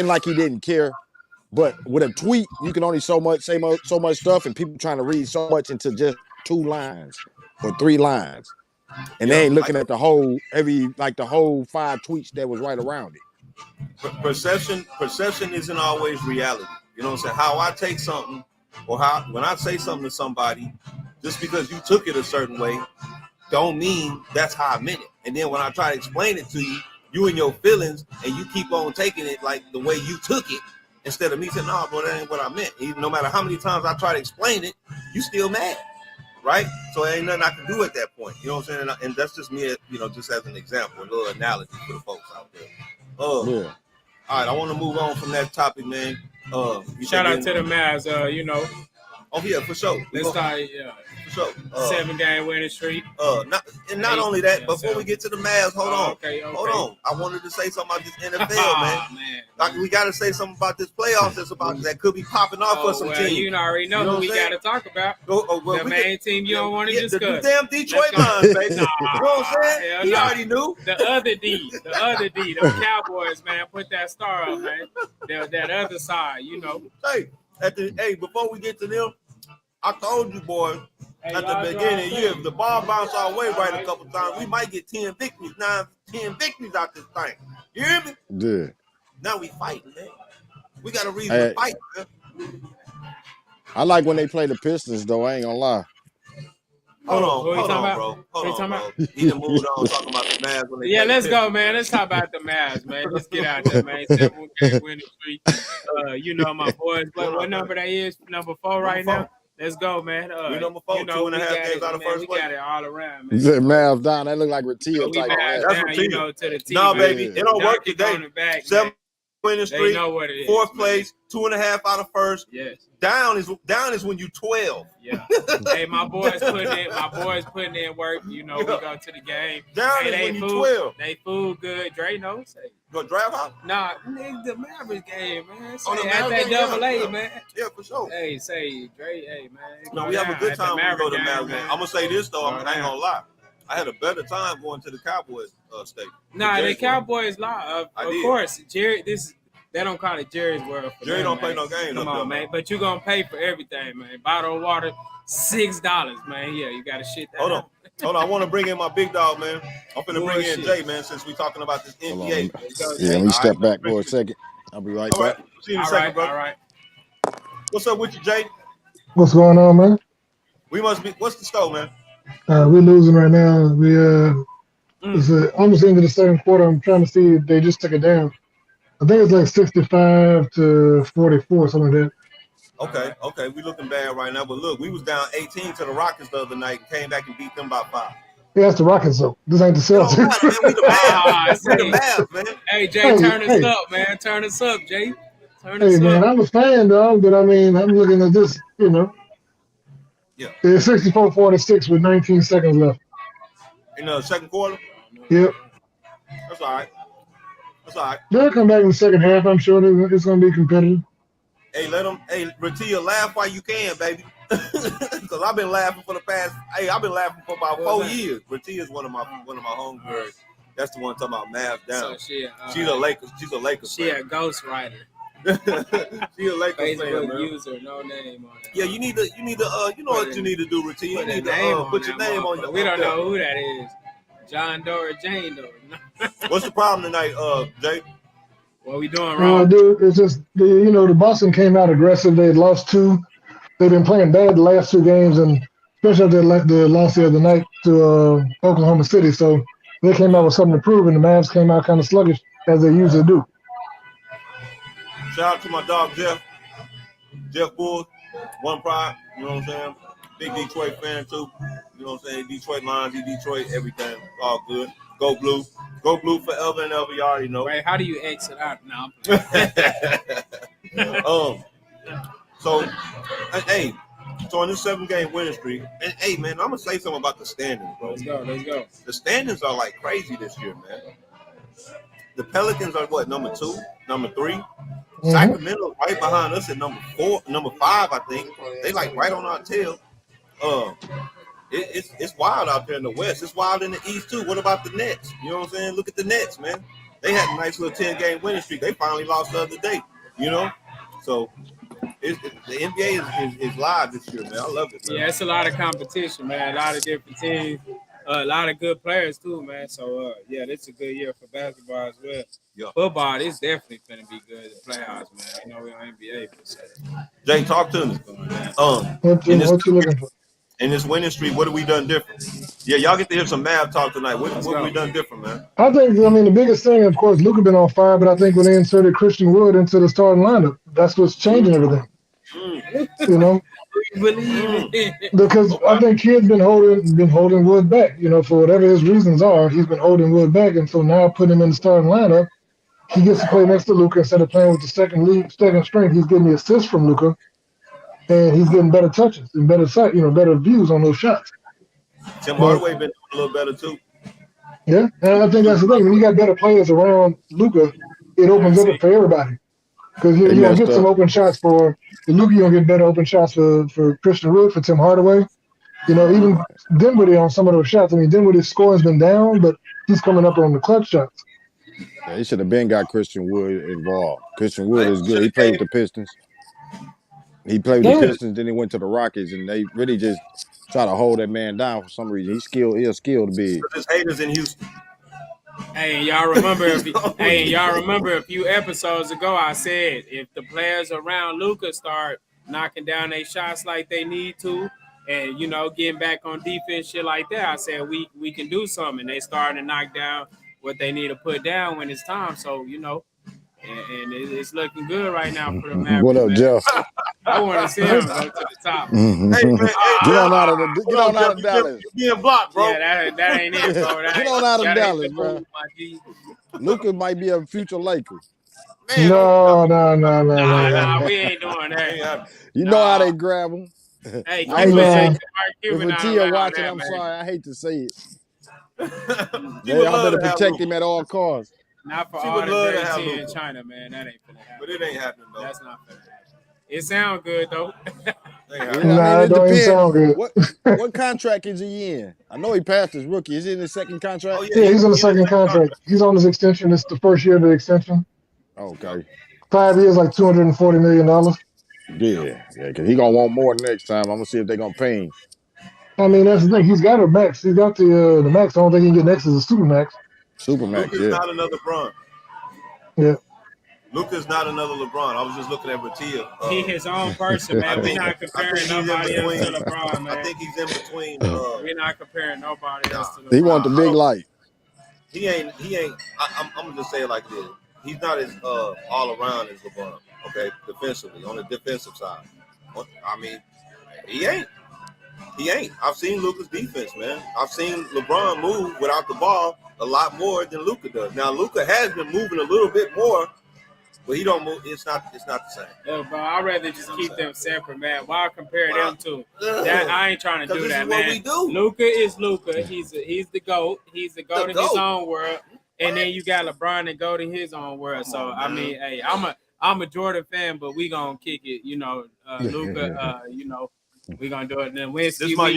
F: like he didn't care. But with a tweet, you can only say so much stuff, and people trying to read so much into just 2 lines or 3 lines. And they ain't looking at the whole 5 tweets that was right around it.
B: Perception isn't always reality. You know what I'm saying? How I take something, or when I say something to somebody, just because you took it a certain way, don't mean that's how I meant it. And then when I try to explain it to you, you and your feelings, and you keep on taking it like the way you took it, instead of me saying, no, bro, that ain't what I meant. Even no matter how many times I try to explain it, you still mad. Right? So there ain't nothing I can do at that point. You know what I'm saying? And that's just me, just as an example, a little analogy for the folks out there. All right, I want to move on from that topic, man.
A: Shout out to the Mavs,
B: Oh yeah, for sure.
A: Let's start,
B: for sure.
A: 7-game winning streak.
B: Not only that, before we get to the Mavs, hold on. Hold on. I wanted to say something about this NFL, man. Like, we got to say something about this playoffs that could be popping off for some teams.
A: You already know who we got to talk about. The main team you don't want to discuss.
B: The damn Detroit Lions, baby. You know what I'm saying? You already knew.
A: The other D, the Cowboys, man. Put that star up, man. That other side,
B: Hey, before we get to them, I told you, boys, at the beginning of the year, if the ball bounced our way right a couple times, we might get 10 victories. 10 victories out this thing. You hear me?
F: Yeah.
B: Now we fighting, man. We got a reason to fight, man.
F: I like when they play the Pistons, though. I ain't gonna lie.
B: Hold on, bro. He done moved on talking about the Mavs when they
A: let's go, man. Let's talk about the Mavs, man. Let's get out there, man. 7-game winning streak. My boys. What number they is? Number 4 right now. Let's go, man.
B: We number 4, 2.5 games out of first place.
A: We got it all around, man.
F: You said Mavs down. That look like Ratia type.
B: That's Ratia.
A: To the team.
B: No, baby. It don't work today. 7 winning streak, 4th place, 2.5 out of first.
A: Yes.
B: Down is when you 12.
A: Yeah. Hey, my boys putting in work. We go to the game.
B: Down is when you 12.
A: They food good. Dre knows.
B: You gonna drive out?
A: Nah, nigga, the Mavericks game, man.
B: At
A: that double-A, man.
B: Yeah, for sure.
A: Hey, say Dre, hey, man.
B: No, we have a good time when we go to Mavericks game. I'm gonna say this though, I ain't gonna lie. I had a better time going to the Cowboys stadium.
A: Nah, the Cowboys lie. Of course, Jerry. They don't call it Jerry's World.
B: Jerry don't play no games.
A: Come on, man. But you gonna pay for everything, man. Bottle of water, $6, man. Yeah, you gotta shit that.
B: Hold on. I want to bring in my big dog, man. I'm finna bring in Jay, man, since we talking about this NBA.
F: Let me step back for a second. I'll be right
B: All right.
F: back.
B: See you in a
A: All
B: second,
A: right,
B: brother.
A: all right.
B: What's up with you, Jay?
G: What's going on, man?
B: We must be. What's the score, man?
G: We're losing right now. It's
A: Mm.
G: almost the end of the second quarter. I'm trying to see if they just took it down. I think it's like 65-44, something like that.
B: Okay, okay. We looking bad right now, but look, we was down 18 to the Rockets the other night and came back and beat them by 5.
G: Yeah, that's the Rockets though. This ain't the
B: It don't matter, man. We
G: Celtics.
B: the
A: Ah,
B: Mavs. We the
A: say,
B: Mavs, man.
A: hey Jay,
G: hey,
A: turn us
G: hey,
A: up, man. Turn us up, Jay. Turn
G: hey,
A: us
G: man,
A: up.
G: I'm a fan, dog, but I mean, I'm looking at this,
B: Yeah.
G: It's 64-46 with 19 seconds left.
B: In the second quarter,
G: Yep.
B: that's all right. That's all right.
G: They'll come back in the second half. I'm sure it's going to be competitive.
B: Hey, let them. Hey, Ratia, laugh while you can, baby. Because I've been laughing for the past. Hey, I've been laughing for about 4 years. Ratia is one of my homegirls. That's the one talking about Mavs down.
A: So
B: She's a Lakers. She's a Lakers
A: she a
B: fan.
A: ghostwriter.
B: She a Lakers fan,
A: Facebook
B: man.
A: user, no name on it.
B: Yeah, you need to. You know what you need to do, Ratia. You
A: Put a
B: need
A: name
B: to
A: on
B: put your
A: that
B: name on
A: motherfucker.
B: your.
A: We don't know who that is. John Doe or Jane Doe.
B: What's the problem tonight, Jay?
A: What we doing wrong?
G: Dude, it's just the Boston came out aggressive. They had lost two. They've been playing bad the last two games, and especially after the loss the other night to Oklahoma City. So they came out with something to prove, and the Mavs came out kind of sluggish as they usually do.
B: Shout out to my dog Jeff Bulls, One Pride. You know what I'm saying? Big Detroit fan too. You know what I'm saying? Detroit Lions, Detroit, everything, all good. Go blue forever and ever. You already know.
A: Wait, how do you exit out now?
B: So, hey, so on this 7-game winning streak, and hey, man, I'm gonna say something about the standings, bro.
A: Let's go.
B: The standings are like crazy this year, man. The Pelicans are what, number 2, number 3.
G: Mm-hmm.
B: Sacramento right behind us at number 4, number 5, I think. They like right on our tail. It's wild out there in the West. It's wild in the East too. What about the Nets? You know what I'm saying? Look at the Nets, man. They had a nice little 10-game winning streak. They finally lost the other day. You know, so the NBA is live this year, man. I love it, man.
A: Yeah, it's a lot of competition, man. A lot of different teams, a lot of good players too, man. So yeah, this is a good year for basketball as well.
B: Yeah.
A: Football, this definitely gonna be good. The playoffs, man. You know we're on NBA, but so.
B: Jay, talk to me.
G: What you looking for?
B: In this winning streak, what have we done different? Yeah, y'all get to hear some Mav talk tonight. What have we done different, man?
G: I think, the biggest thing, of course, Luka been on fire, but I think when they inserted Christian Wood into the starting lineup, that's what's changing everything. You know, because I think Kid's been holding Wood back. For whatever his reasons are, he's been holding Wood back, and so now putting him in the starting lineup, he gets to play next to Luka instead of playing with the second string. He's getting the assist from Luka, and he's getting better touches and better sight, better views on those shots.
B: Tim Hardaway been doing a little better too.
G: Yeah, and I think that's the thing. When you got better players around Luka, it opens up for everybody. Because you're going to get some open shots for Luka. You're going to get better open shots for Christian Wood, for Tim Hardaway. Even Dinwiddie on some of those shots. I mean, Dinwiddie's scoring's been down, but he's coming up on the clutch shots.
F: Yeah, he should have been got Christian Wood involved. Christian Wood is good. He played with the Pistons. He played with the Pistons, then he went to the Rockets, and they really just try to hold that man down for some reason. He's a skilled big.
B: There's haters in Houston.
A: Hey, y'all remember? A few episodes ago, I said if the players around Luka start knocking down their shots like they need to, and getting back on defense, shit like that, I said we can do something. And they starting to knock down what they need to put down when it's time. So and it's looking good right now for the Mavericks.
F: What up, Jeff?
A: I want to see him go to the top.
B: Hey, man,
F: get on out of Dallas.
B: You're being blocked, bro.
A: Yeah, that ain't it, bro.
F: Get on out of Dallas, bro. Luka might be a future Laker.
B: Man,
G: No.
A: Nah, we ain't doing that.
F: You know how they grab him.
A: Hey,
F: if Atia watching, I'm sorry. I hate to say it. I'm gonna protect him at all costs.
A: Not for all the great tea in China, man. That ain't finna happen.
B: But it ain't happening, though.
A: That's not finna happen. It sound good, though.
G: It don't even sound good.
F: What contract is he in? I know he passed his rookie. Is he in his second contract?
B: Oh, yeah,
G: he's on the second contract. He's on his extension. It's the first year of the extension.
F: Okay.
G: 5 years, like $240 million.
F: Yeah, because he's going to want more next time. I'm going to see if they're going to pay him.
G: I mean, that's the thing. He's got a max. He's got the max. The only thing he can get next is a super max.
F: Supermax,
B: Luka's not another Bron.
G: Yeah.
B: Luka's not another LeBron. I was just looking at Ratia.
A: He his own person, man. We're not comparing nobody else to LeBron, man.
B: I think he's in between.
A: We're not comparing nobody else to LeBron.
F: He want the big light.
B: He ain't. I'm gonna just say it like this. He's not as all around as LeBron. Okay, defensively on the defensive side. I mean, he ain't. He ain't. I've seen Luka's defense, man. I've seen LeBron move without the ball a lot more than Luka does. Now Luka has been moving a little bit more, but he don't move. It's not the same.
A: Look, bro, I'd rather just keep them separate, man. Why compare them to? That I ain't trying to do that, man.
B: We do.
A: Luka is Luka. He's the GOAT. He's the GOAT in his own world. And then you got LeBron that go to his own world. So I mean, hey, I'm a Jordan fan, but we gonna kick it. You know, Luka. You know, we gonna do it. Then Winsky.
B: This is my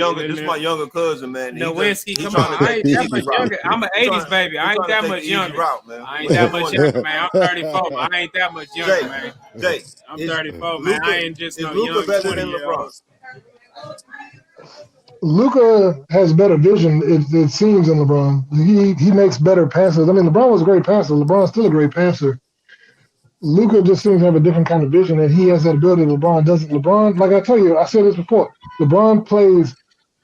B: younger cousin, man.
A: No, Winsky, come on. I ain't that much younger. I'm an '80s baby. I ain't that much younger. I ain't that much younger, man. I'm 34. I ain't that much younger, man.
B: Jay,
A: I'm 34, man. I ain't just no
B: Luka
A: young
B: better than
A: 20-year-old.
B: LeBron?
G: Luka has better vision, it seems, than LeBron. He makes better passes. I mean, LeBron was a great passer. LeBron's still a great passer. Luka just seems to have a different kind of vision, and he has that ability LeBron doesn't. LeBron, like I tell you, I said this before, LeBron plays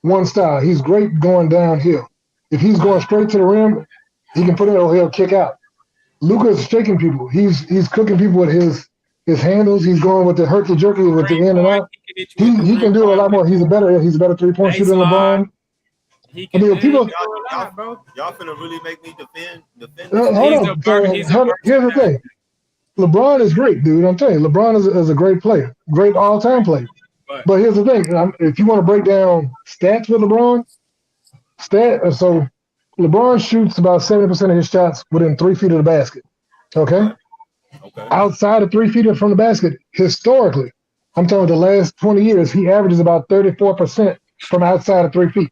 G: one style. He's great going downhill. If he's going straight to the rim, he can put it or he'll kick out. Luka's shaking people. He's cooking people with his handles. He's going with the herky-jerky with the in and out. He can do it a lot more. He's a better 3-point shooter than LeBron.
A: I mean, people,
B: y'all finna really make me defend.
G: Hold on. Here's the thing. LeBron is great, dude. I'm telling you, LeBron is a great player, great all-time player. But here's the thing: if you want to break down stats with LeBron, so LeBron shoots about 70% of his shots within 3 feet of the basket. Okay. Outside of 3 feet from the basket, historically, I'm talking the last 20 years, he averages about 34% from outside of 3 feet.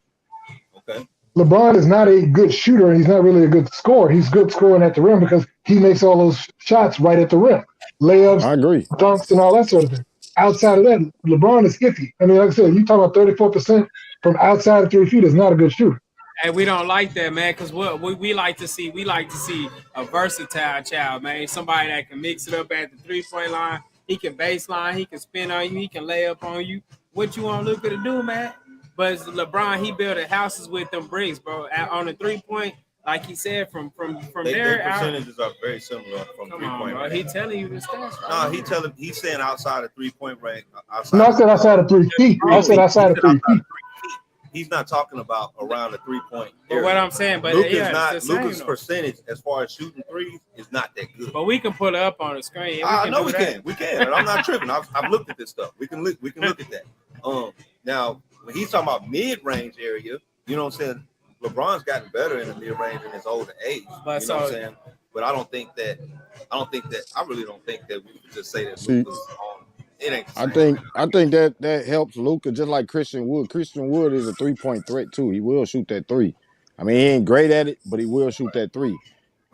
B: Okay.
G: LeBron is not a good shooter, and he's not really a good scorer. He's good scoring at the rim because he makes all those shots right at the rim. Layups,
F: I agree.
G: Dunks, and all that sort of thing. Outside of that, LeBron is iffy. I mean, like I said, you talk about 34% from outside of 3 feet is not a good shooter.
A: And we don't like that, man, because what we like to see, a versatile child, man. Somebody that can mix it up at the 3-point line. He can baseline, he can spin on you, he can lay up on you. What you want Luka to do, man? But LeBron, he built houses with them bricks, bro. On the 3-point, like he said, from there.
B: Their percentages are very similar from 3-point range.
A: He telling you the stats.
B: No, he's saying outside of 3-point range.
G: I said outside of 3 feet. I said outside of 3 feet.
B: He's not talking about around the 3-point
A: area. But what I'm saying, but
B: Luka's percentage as far as shooting threes is not that good.
A: But we can put it up on the screen.
B: We can. And I'm not tripping. I've looked at this stuff. We can look at that. Now when he's talking about mid-range area, you know what I'm saying? LeBron's gotten better in the mid-range in his older age. You know what I'm saying? But I really don't think that we could just say that Luka's on. It ain't
F: I think that helps Luka just like Christian Wood. Christian Wood is a 3-point threat too. He will shoot that 3. I mean, he ain't great at it, but he will shoot that 3. Right.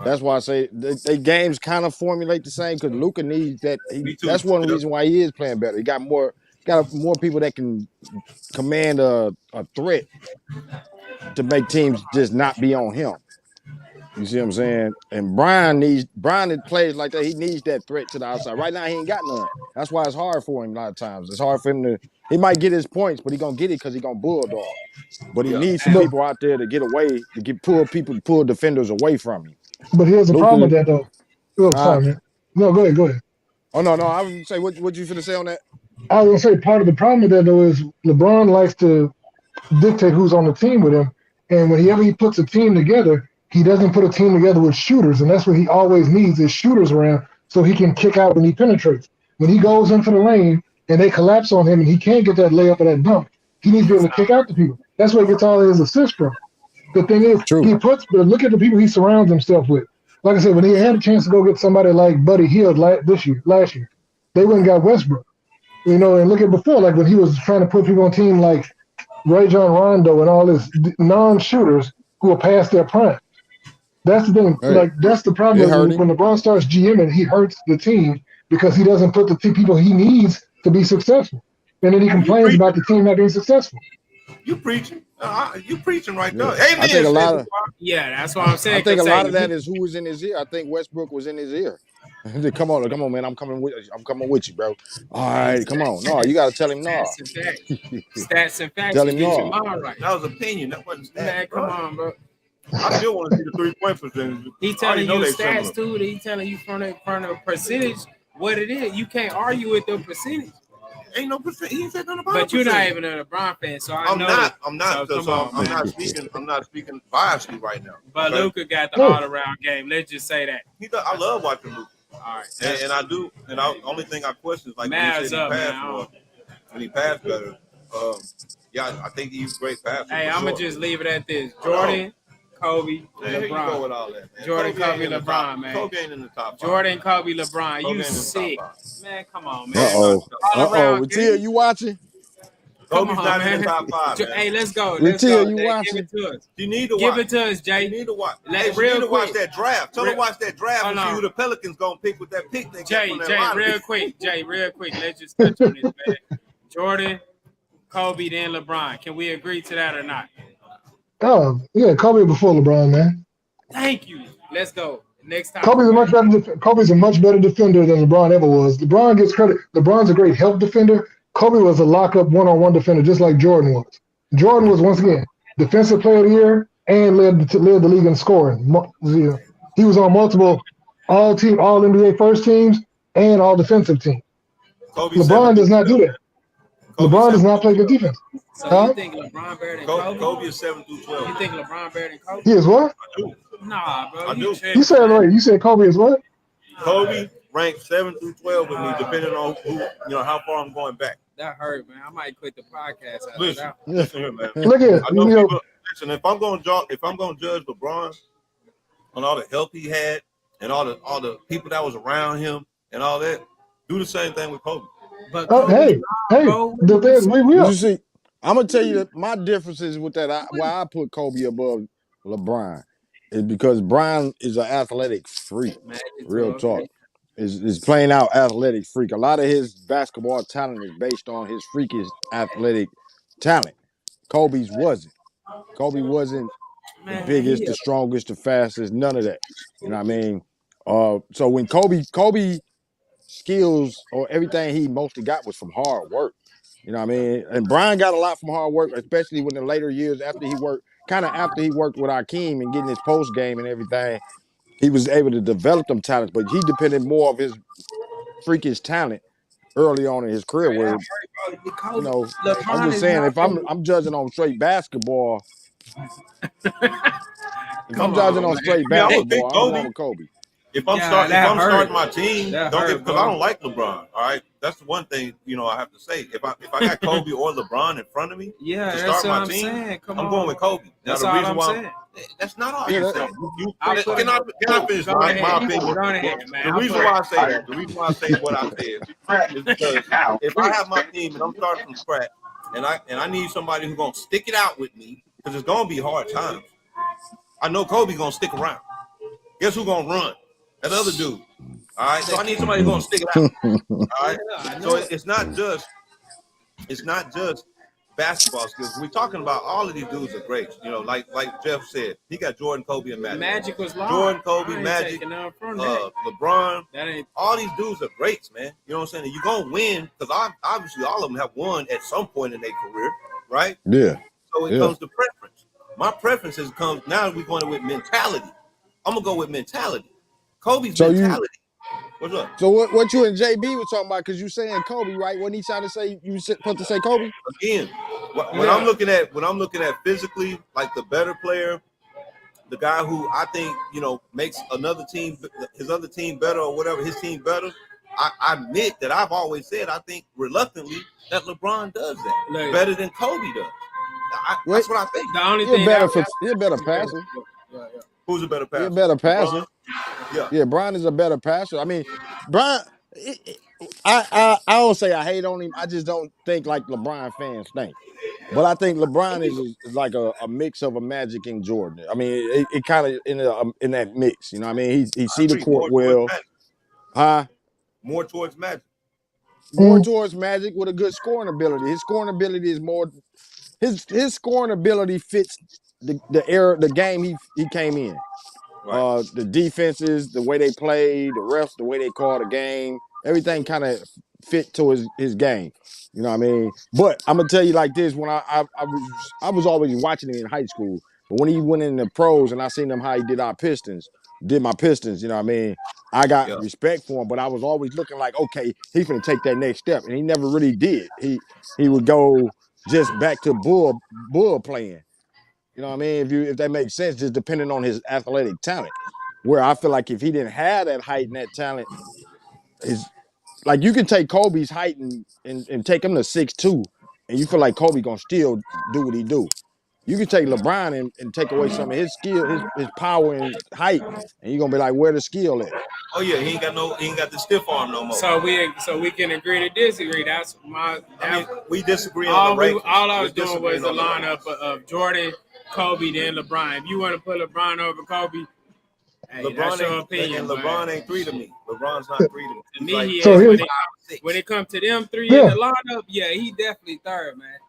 F: That's why I say they games kind of formulate the same because Luka needs that. That's one reason why he is playing better. He got more people that can command a threat to make teams just not be on him. You see what I'm saying? And Brian that plays like that, he needs that threat to the outside. Right now, he ain't got none. That's why it's hard for him a lot of times. It's hard for him he might get his points, but he gonna get it because he gonna bulldog. But he needs some people out there to get away, to pull defenders away from him.
G: But here's the problem with that, though. Sorry, man. No, go ahead.
F: Oh, no, I was gonna say, what you finna say on that?
G: I was gonna say part of the problem with that, though, is LeBron likes to dictate who's on the team with him. And whenever he puts a team together, he doesn't put a team together with shooters, and that's what he always needs is shooters around so he can kick out when he penetrates. When he goes into the lane and they collapse on him and he can't get that layup or that dunk, he needs to be able to kick out the people. That's where he gets all his assists from. The thing is, but look at the people he surrounds himself with. Like I said, when he had a chance to go get somebody like Buddy Hield last year, they went and got Westbrook. You know, and look at before, like when he was trying to put people on team like Rajon Rondo and all his non-shooters who are past their prime. That's the thing.
F: Right.
G: Like that's the problem when LeBron starts GMing, he hurts the team because he doesn't put the people he needs to be successful, and then he complains about the team not being successful.
B: You preaching? You preaching right there.
F: Amen. I think a lot of
A: that's what I'm saying.
F: I think a lot of that is who was in his ear. I think Westbrook was in his ear. Come on, man. I'm coming with you, bro. All right, come on. No, you gotta tell him no.
A: Stats and facts. Stats and facts.
F: Tell
A: You
F: him
A: get
F: no.
A: your mind right.
B: That was opinion. That wasn't stats.
A: Man, come on, bro.
B: I still want to see the 3-point percentage.
A: He telling you stats too. He telling you from the percentage what it is. You can't argue with the percentage.
B: Ain't no percent. He said nothing about.
A: But you're not even a LeBron fan, so
B: I'm
A: know.
B: not. I'm not.
A: So
B: I'm not speaking. I'm not speaking biasly right now.
A: But
B: okay?
A: Luka got the all-around game. Let's just say that.
B: I love watching Luka.
A: All right,
B: and I do. And the only thing I question is like when he passed better. Yeah, I think he's a great passer.
A: Hey, I'm gonna just leave it at this. Jordan, Kobe,
B: LeBron. You go with all that, man.
A: Jordan, Kobe, LeBron, man.
B: Kobe ain't in the top 5.
A: Jordan, Kobe, LeBron. You sick, man. Come on, man.
F: Ratia, you watching?
B: Kobe's not in the top 5.
A: Hey, let's go.
F: Ratia, you watching?
A: Give it to us.
B: You need to
A: give
B: watch.
A: it to us, Jay.
B: You need to watch.
A: Like,
B: you need to watch that draft. Tell them watch that draft and see who the Pelicans gonna pick with that pick they got from that lottery.
A: Real quick. Let's just touch on this, man. Jordan, Kobe, then LeBron. Can we agree to that or not?
G: Oh, yeah, Kobe before LeBron, man.
A: Thank you. Let's go. Next time.
G: Kobe's a much better defender than LeBron ever was. LeBron gets credit. LeBron's a great help defender. Kobe was a lock-up one-on-one defender, just like Jordan was. Jordan was, once again, defensive player of the year and led the league in scoring. He was on multiple all NBA first teams and all defensive teams. LeBron does not do that. LeBron does not play good defense.
A: So you think LeBron better than Kobe?
B: Kobe is 7 through 12.
A: You think LeBron better than Kobe?
G: He is what?
B: I do.
A: Nah, bro.
B: I do.
G: You said right. You said Kobe is what?
B: Kobe ranked 7 through 12 with me, depending on how far I'm going back.
A: That hurt, man. I might quit the podcast.
B: Listen here, man.
G: Look at
B: listen. If I'm going to judge LeBron on all the help he had and all the people that was around him and all that, do the same thing with Kobe.
A: But
G: hey, the thing we will.
F: You see, I'm gonna tell you that my differences with that. Why I put Kobe above LeBron is because Brian is an athletic freak. Real talk. Is playing out athletic freak. A lot of his basketball talent is based on his freakish athletic talent. Kobe's wasn't. Kobe wasn't the biggest, the strongest, the fastest, none of that. You know what I mean? So when Kobe skills or everything he mostly got was from hard work. You know what I mean? And Brian got a lot from hard work, especially when the later years after he worked with Hakeem and getting his post game and everything. He was able to develop them talents, but he depended more of his freakish talent early on in his career. Where I'm just saying, if I'm judging on straight basketball, I'm going with Kobe.
B: If I'm starting my team, because I don't like LeBron. All right, that's the one thing I have to say. If I got Kobe or LeBron in front of me to start my team, I'm going with Kobe.
A: That's all I'm saying.
B: That's not all you're saying. Can I finish my opinion? The reason why I say what I said is because if I have my team and I'm starting from scratch, and I need somebody who's gonna stick it out with me, because it's gonna be hard times. I know Kobe's gonna stick around. Guess who's gonna run? That other dude. All right. So I need somebody who's gonna stick it out. All right. So it's not just basketball skills. We're talking about all of these dudes are great. Like Jeff said, he got Jordan, Kobe, and Magic.
A: Magic was long.
B: Jordan, Kobe, Magic, LeBron. All these dudes are greats, man. You know what I'm saying? And you're gonna win because obviously all of them have won at some point in their career, right?
F: Yeah.
B: So it comes to preference. My preferences comes now. We're going with mentality. I'm gonna go with mentality. Kobe's mentality. What's up?
F: So what you and JB were talking about? Because you saying Kobe, right? Wasn't he trying to say you supposed to say Kobe?
B: Again, when I'm looking at physically, like the better player, the guy who I think makes his other team better or whatever, his team better. I admit that I've always said I think reluctantly that LeBron does that better than Kobe does. That's what I think.
A: The only thing
F: he's a better passer.
B: Who's a better passer?
F: He's a better passer.
B: Yeah,
F: Brian is a better passer. I mean, Brian. I don't say I hate on him. I just don't think like LeBron fans think. But I think LeBron is like a mix of a Magic and Jordan. I mean, it kind of in that mix. You know what I mean? He see the court well.
B: More towards Magic.
F: More towards Magic with a good scoring ability. His scoring ability is more. His scoring ability fits the era, the game he came in.
B: Right.
F: The defenses, the way they play, the refs, the way they call the game, everything kind of fit to his game. You know what I mean? But I'm gonna tell you like this: when I was always watching him in high school, but when he went in the pros and I seen him how he did my Pistons, you know what I mean? I got
B: Yeah.
F: respect for him, but I was always looking like, okay, he's gonna take that next step, and he never really did. He would go just back to bull playing. You know what I mean? If that makes sense, just depending on his athletic talent. Where I feel like if he didn't have that height and that talent, is like you can take Kobe's height and take him to 6'2", and you feel like Kobe gonna still do what he do. You can take LeBron and take away some of his skill, his power and height, and you're gonna be like, where the skill at?
B: Oh yeah, he ain't got the stiff arm no more.
A: So we can agree to disagree. That's
B: we disagree on the rankings.
A: All I was doing was the lineup of Jordan, Kobe, then LeBron. If you want to put LeBron over Kobe, hey, that's your opinion.
B: LeBron ain't 3 to me. LeBron's not 3 to me.
A: To me, he
G: So
A: is. When it comes to them 3 in the lineup, yeah, he definitely third, man.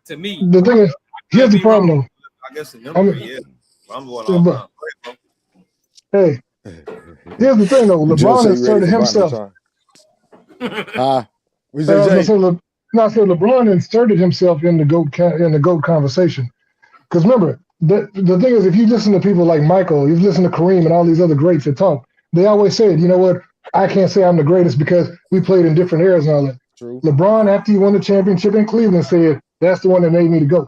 A: To me.
G: The thing is, here's the problem, though.
B: I guess the number 3, yeah. I'm going off.
G: Hey, here's the thing, though. LeBron inserted himself. LeBron inserted himself in the GOAT conversation. Because remember, the thing is, if you listen to people like Michael, you listen to Kareem and all these other greats that talk, they always said, you know what, I can't say I'm the greatest because we played in different eras and all that.
F: True.
G: LeBron, after he won the championship in Cleveland, said that's the one that made me to go.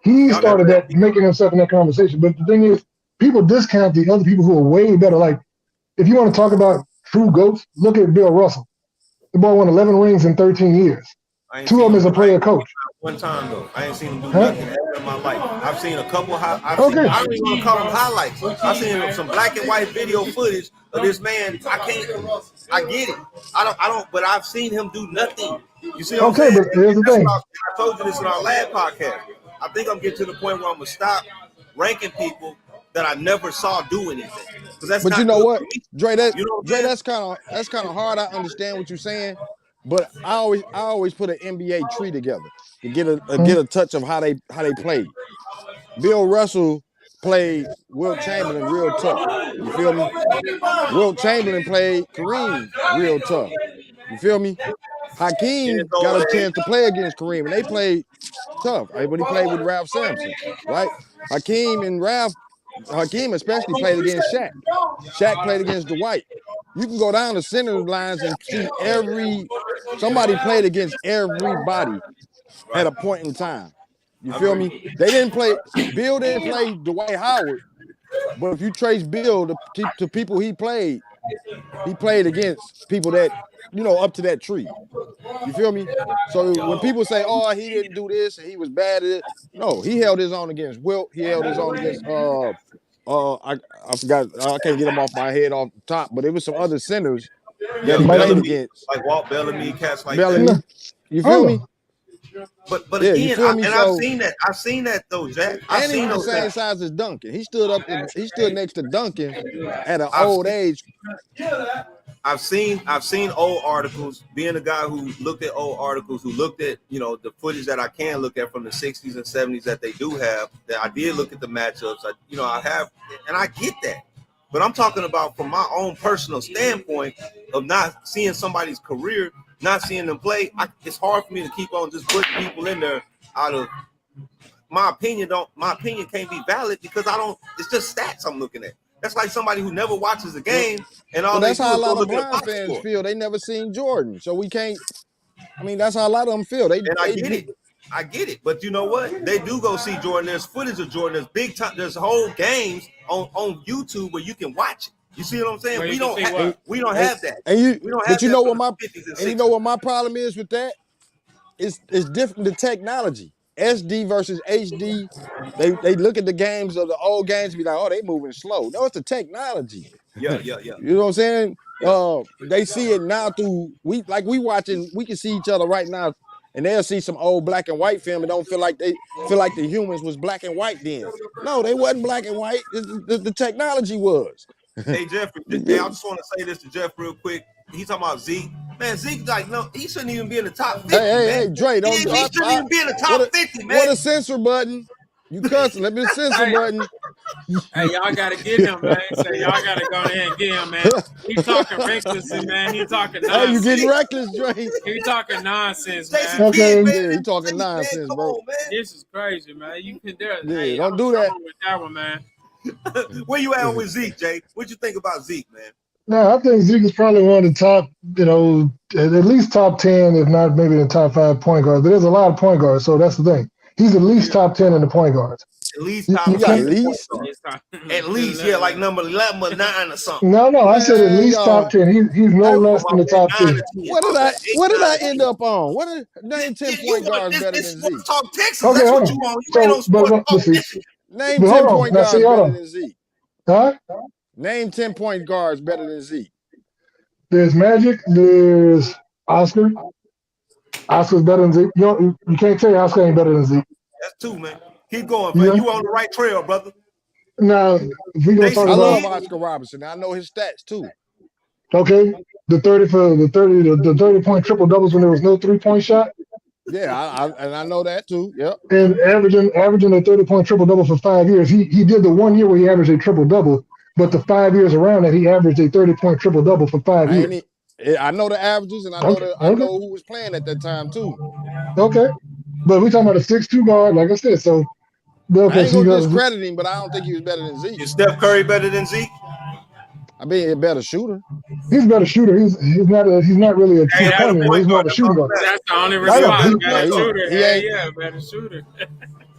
G: He started that, making himself in that conversation. But the thing is, people discount the other people who are way better. Like, if you want to talk about true GOATs, look at Bill Russell. The boy won 11 rings in 13 years. 2 of them as a player coach.
B: One time though, I ain't seen him do nothing ever in my life. I've seen a couple. I don't even want to call them highlights. I've seen some black and white video footage of this man. I get it. I don't. But I've seen him do nothing. You see what I'm saying?
G: But here's the thing.
B: I told you this in our last podcast. I think I'm getting to the point where I'm gonna stop ranking people that I never saw do anything.
F: But you know what, Dre? That's kind of hard. I understand what you're saying. But I always put an NBA tree together to get a touch of how they played. Bill Russell played Wilt Chamberlain real tough. You feel me? Wilt Chamberlain played Kareem real tough. You feel me? Hakeem got a chance to play against Kareem, and they played tough. But he played with Ralph Sampson, right? Hakeem especially played against Shaq. Shaq played against Dwight. You can go down the center lines and see somebody played against everybody at a point in time. You feel me? Bill didn't play Dwight Howard, but if you trace Bill to people he played against people that, up to that tree. You feel me? So when people say, oh, he didn't do this and he was bad at it, no, he held his own against Wilt. He held his own against I forgot. I can't get him off my head off the top, but it was some other centers that he played against,
B: like Walt Bellamy, cats like
F: Bellamy.
B: that.
F: You feel me?
B: But again, I've seen that. I've seen that though, Jack.
F: And he was the same size as Duncan. He stood next to Duncan at an old age.
B: I've seen old articles. Being a guy who looked at old articles, who looked at the footage that I can look at from the 60s and 70s that they do have. That I did look at the matchups. I have, and I get that. But I'm talking about from my own personal standpoint of not seeing somebody's career, not seeing them play. It's hard for me to keep on just putting people in there out of my opinion. My opinion can't be valid because I don't. It's just stats I'm looking at. That's like somebody who never watches a game and all.
F: That's how a lot of Brown fans feel. They never seen Jordan, so we can't. I mean, that's how a lot of them feel.
B: I get it, but you know what? They do go see Jordan. There's footage of Jordan. There's big time. There's whole games on YouTube where you can watch it. You see what I'm saying? We don't have that. You know what my problem is with that? It's different. The technology. SD versus HD, they look at the games of the old games and be like, oh, they moving slow. No, it's the technology. Yeah.
F: You know what I'm saying? They see it now through we watching. We can see each other right now, and they'll see some old black and white film and don't feel like the humans was black and white then. No, they wasn't black and white. The technology was.
B: Hey Jeff, I just want to say this to Jeff real quick. He's talking about Zeke. Man, Zeke, no, he shouldn't even be in the top 50.
F: Hey, Dre,
B: he shouldn't even be in the top 50, man.
F: What a censor button. You cussing. Let me censor button.
A: Hey, y'all gotta get him, man. So y'all gotta go ahead and get him, man. He talking recklessly, man. He talking
F: Hey, you
A: nonsense.
F: getting reckless, Dre?
A: He talking nonsense,
B: Jason
A: man.
G: Okay.
B: Kidd,
F: Yeah,
B: man.
F: he talking
B: Please, man,
F: nonsense,
B: come
F: bro.
B: on, man.
A: This is crazy, man. You can do it.
F: Yeah,
A: Hey,
F: don't
A: I'm
F: do that.
A: strong with that one, man.
B: Where you at with Zeke, Jay? What you think about Zeke, man?
G: No, I think Zeke is probably one of the top, at least top 10, if not maybe the top 5 point guards. But there's a lot of point guards, so that's the thing. He's at least top 10 in the point guards.
B: At least
G: You,
B: top
G: you
B: 10
F: At
G: can't.
B: in the point
F: least.
B: guard.
A: It's time.
B: At least, yeah, like number 11 or 9 or something.
G: No, I said at
F: Man,
G: least top 10. He's no
F: Hey,
G: less than the top
B: 9
G: 10.
B: or 10.
F: what did
B: My
F: I
B: bad. 8,
F: what did
B: 9
F: I
B: or 10.
F: end up on? What is name 10 point guards better
B: This
F: than
B: Sports
F: Zeke?
B: Talk Texas.
G: Okay,
B: That's
G: hold
B: what
G: on.
B: you want. You ain't on
G: So,
B: Sports
G: but
B: Talk
G: see,
B: Texas.
F: Name
G: but
F: 10
G: hold on.
F: point
G: Now, see,
F: guards
G: hold
F: better
G: on.
F: than Zeke.
G: Huh?
F: Name 10 point guards better than Zeke.
G: There's Magic. There's Oscar. Oscar's better than Zeke. You can't say Oscar ain't better than Zeke.
B: That's 2, man. Keep going, man.
G: Yeah.
B: You on the right trail, brother.
G: Now, if we gonna talk
F: I
B: Jason
G: about
F: love
B: Kidd,
F: Oscar Robertson. I know his stats too.
G: okay, the 30 point triple doubles when there was no 3-point shot,
F: Yeah, I know that too. Yep.
G: and averaging a 30-point triple double for 5 years. He did the 1 year where he averaged a triple double, but the 5 years around that he averaged a 30-point triple double for 5
F: I
G: years.
F: ain't. I know the averages, and I
G: Okay,
F: know who was playing at that time too.
G: okay. But we talking about a 6'2" guard, like I said. So
F: I
G: okay,
F: ain't
G: so you
F: gonna
G: got
F: discredit him, but I don't think he was better than Zeke.
B: is Steph Curry better than Zeke?
F: I mean, a better shooter.
G: he's a better shooter. He's not really a
B: Hey,
G: two
B: a better
G: pointer.
B: point
G: He's more of
B: guard.
G: a
B: That's all
G: shooting guard.
B: that matters.
A: That's the only
B: Is
G: I
B: he a
G: know.
A: response.
B: better
F: No,
A: Better
B: point guard?
A: shooter.
F: he
A: Hell
F: ain't.
A: yeah, better shooter.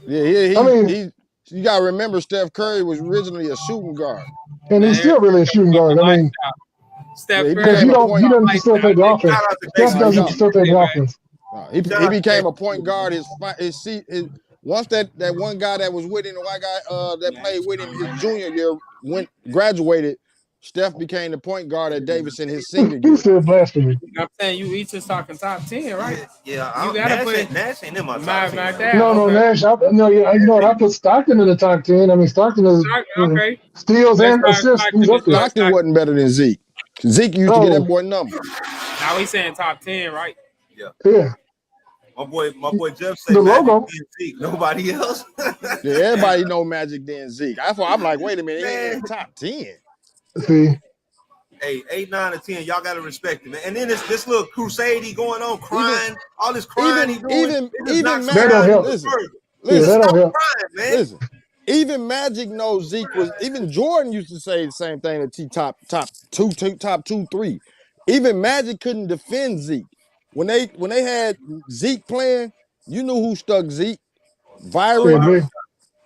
F: Yeah,
G: I mean,
F: he. You gotta remember, Steph Curry was originally a shooting guard.
G: and he's
A: Man,
G: still really a shooting guard. I
A: fucking
G: mean,
A: lifestyle. Steph
F: Yeah, he
G: because
A: Curry
F: became a
A: was
G: he
F: point.
A: a
G: doesn't still
A: lifestyle,
G: take the
A: nigga.
G: offense.
B: Shout out to
G: Steph
B: Jason
F: No, he
G: doesn't
B: Kidd.
F: don't.
G: still take the
A: Anyway,
G: offense.
B: Shout
F: He
B: out to
F: became
B: Jason
F: a point guard. His once that one guy that was with him, the white guy that played with him his junior year graduated. Steph became the point guard at Davidson his senior
G: He's
F: year.
G: still blasphemy.
A: I'm saying you each just talking top 10, right?
B: Yeah,
A: You gotta put
B: Nash ain't in my top
A: my
B: 10.
A: like
B: Man.
A: that.
G: No,
A: Okay.
G: Nash. No, yeah, you know what? I put Stockton in the top 10. I mean, Stockton is
A: Okay.
G: steals
A: Let's
G: and
A: start
G: assists. He's
A: Stockton.
G: up
A: Let's
G: there.
A: start
F: Stockton
A: Stockton.
F: wasn't better than Zeke. Zeke used to get that
G: Oh,
F: boy numbers.
A: Now we saying top 10, right?
B: Yeah.
G: yeah.
B: My boy Jeff say
G: The
B: Magic
G: logo.
B: and Zeke. Nobody else.
F: Yeah, everybody know Magic than Zeke. I'm like, wait a minute, he ain't in
B: Man.
F: the top 10.
G: See,
B: Hey, 8, 9, or 10, y'all gotta respect it, man. And then this little crusade going on, crying, all this crying he doing, it just knocks him
G: that
B: down
G: don't help.
B: even
F: Listen,
B: further.
G: Yeah,
B: Just
G: that
F: listen,
B: stop
G: don't help.
B: crying, man.
F: listen. Even Magic knows Zeke was. Even Jordan used to say the same thing that he top 2, 3. Even Magic couldn't defend Zeke when they had Zeke playing. You knew who stuck Zeke,
B: Oh,
G: Yeah,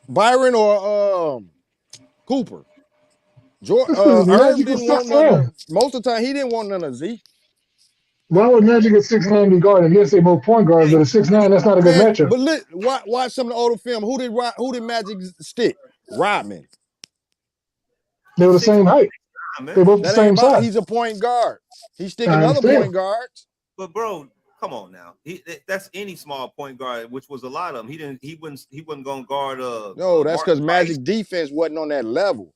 F: Byron,
G: man.
F: or Cooper. Irv
G: Magic was
F: didn't want none
G: 6'9".
F: of. Most of the time, he didn't want none of Zeke.
G: Why would Magic at 6'9" be guarding? Yes, they both point guards, but at 6'9", that's not a good
F: Man,
G: matchup.
F: but watch some of the older film. Who did Magic stick? Rodman.
G: They were
B: he's
G: the same
B: 6'9",
G: height. They
B: man.
G: both the
F: That ain't
G: same
F: about.
G: size.
F: He's a point guard. He's sticking
G: I
F: other
G: understand.
F: point guards.
B: But bro, come on now. That's any small point guard, which was a lot of them. He wasn't gonna guard
F: No, that's
B: Martin
F: because
B: Price.
F: Magic defense wasn't on that level.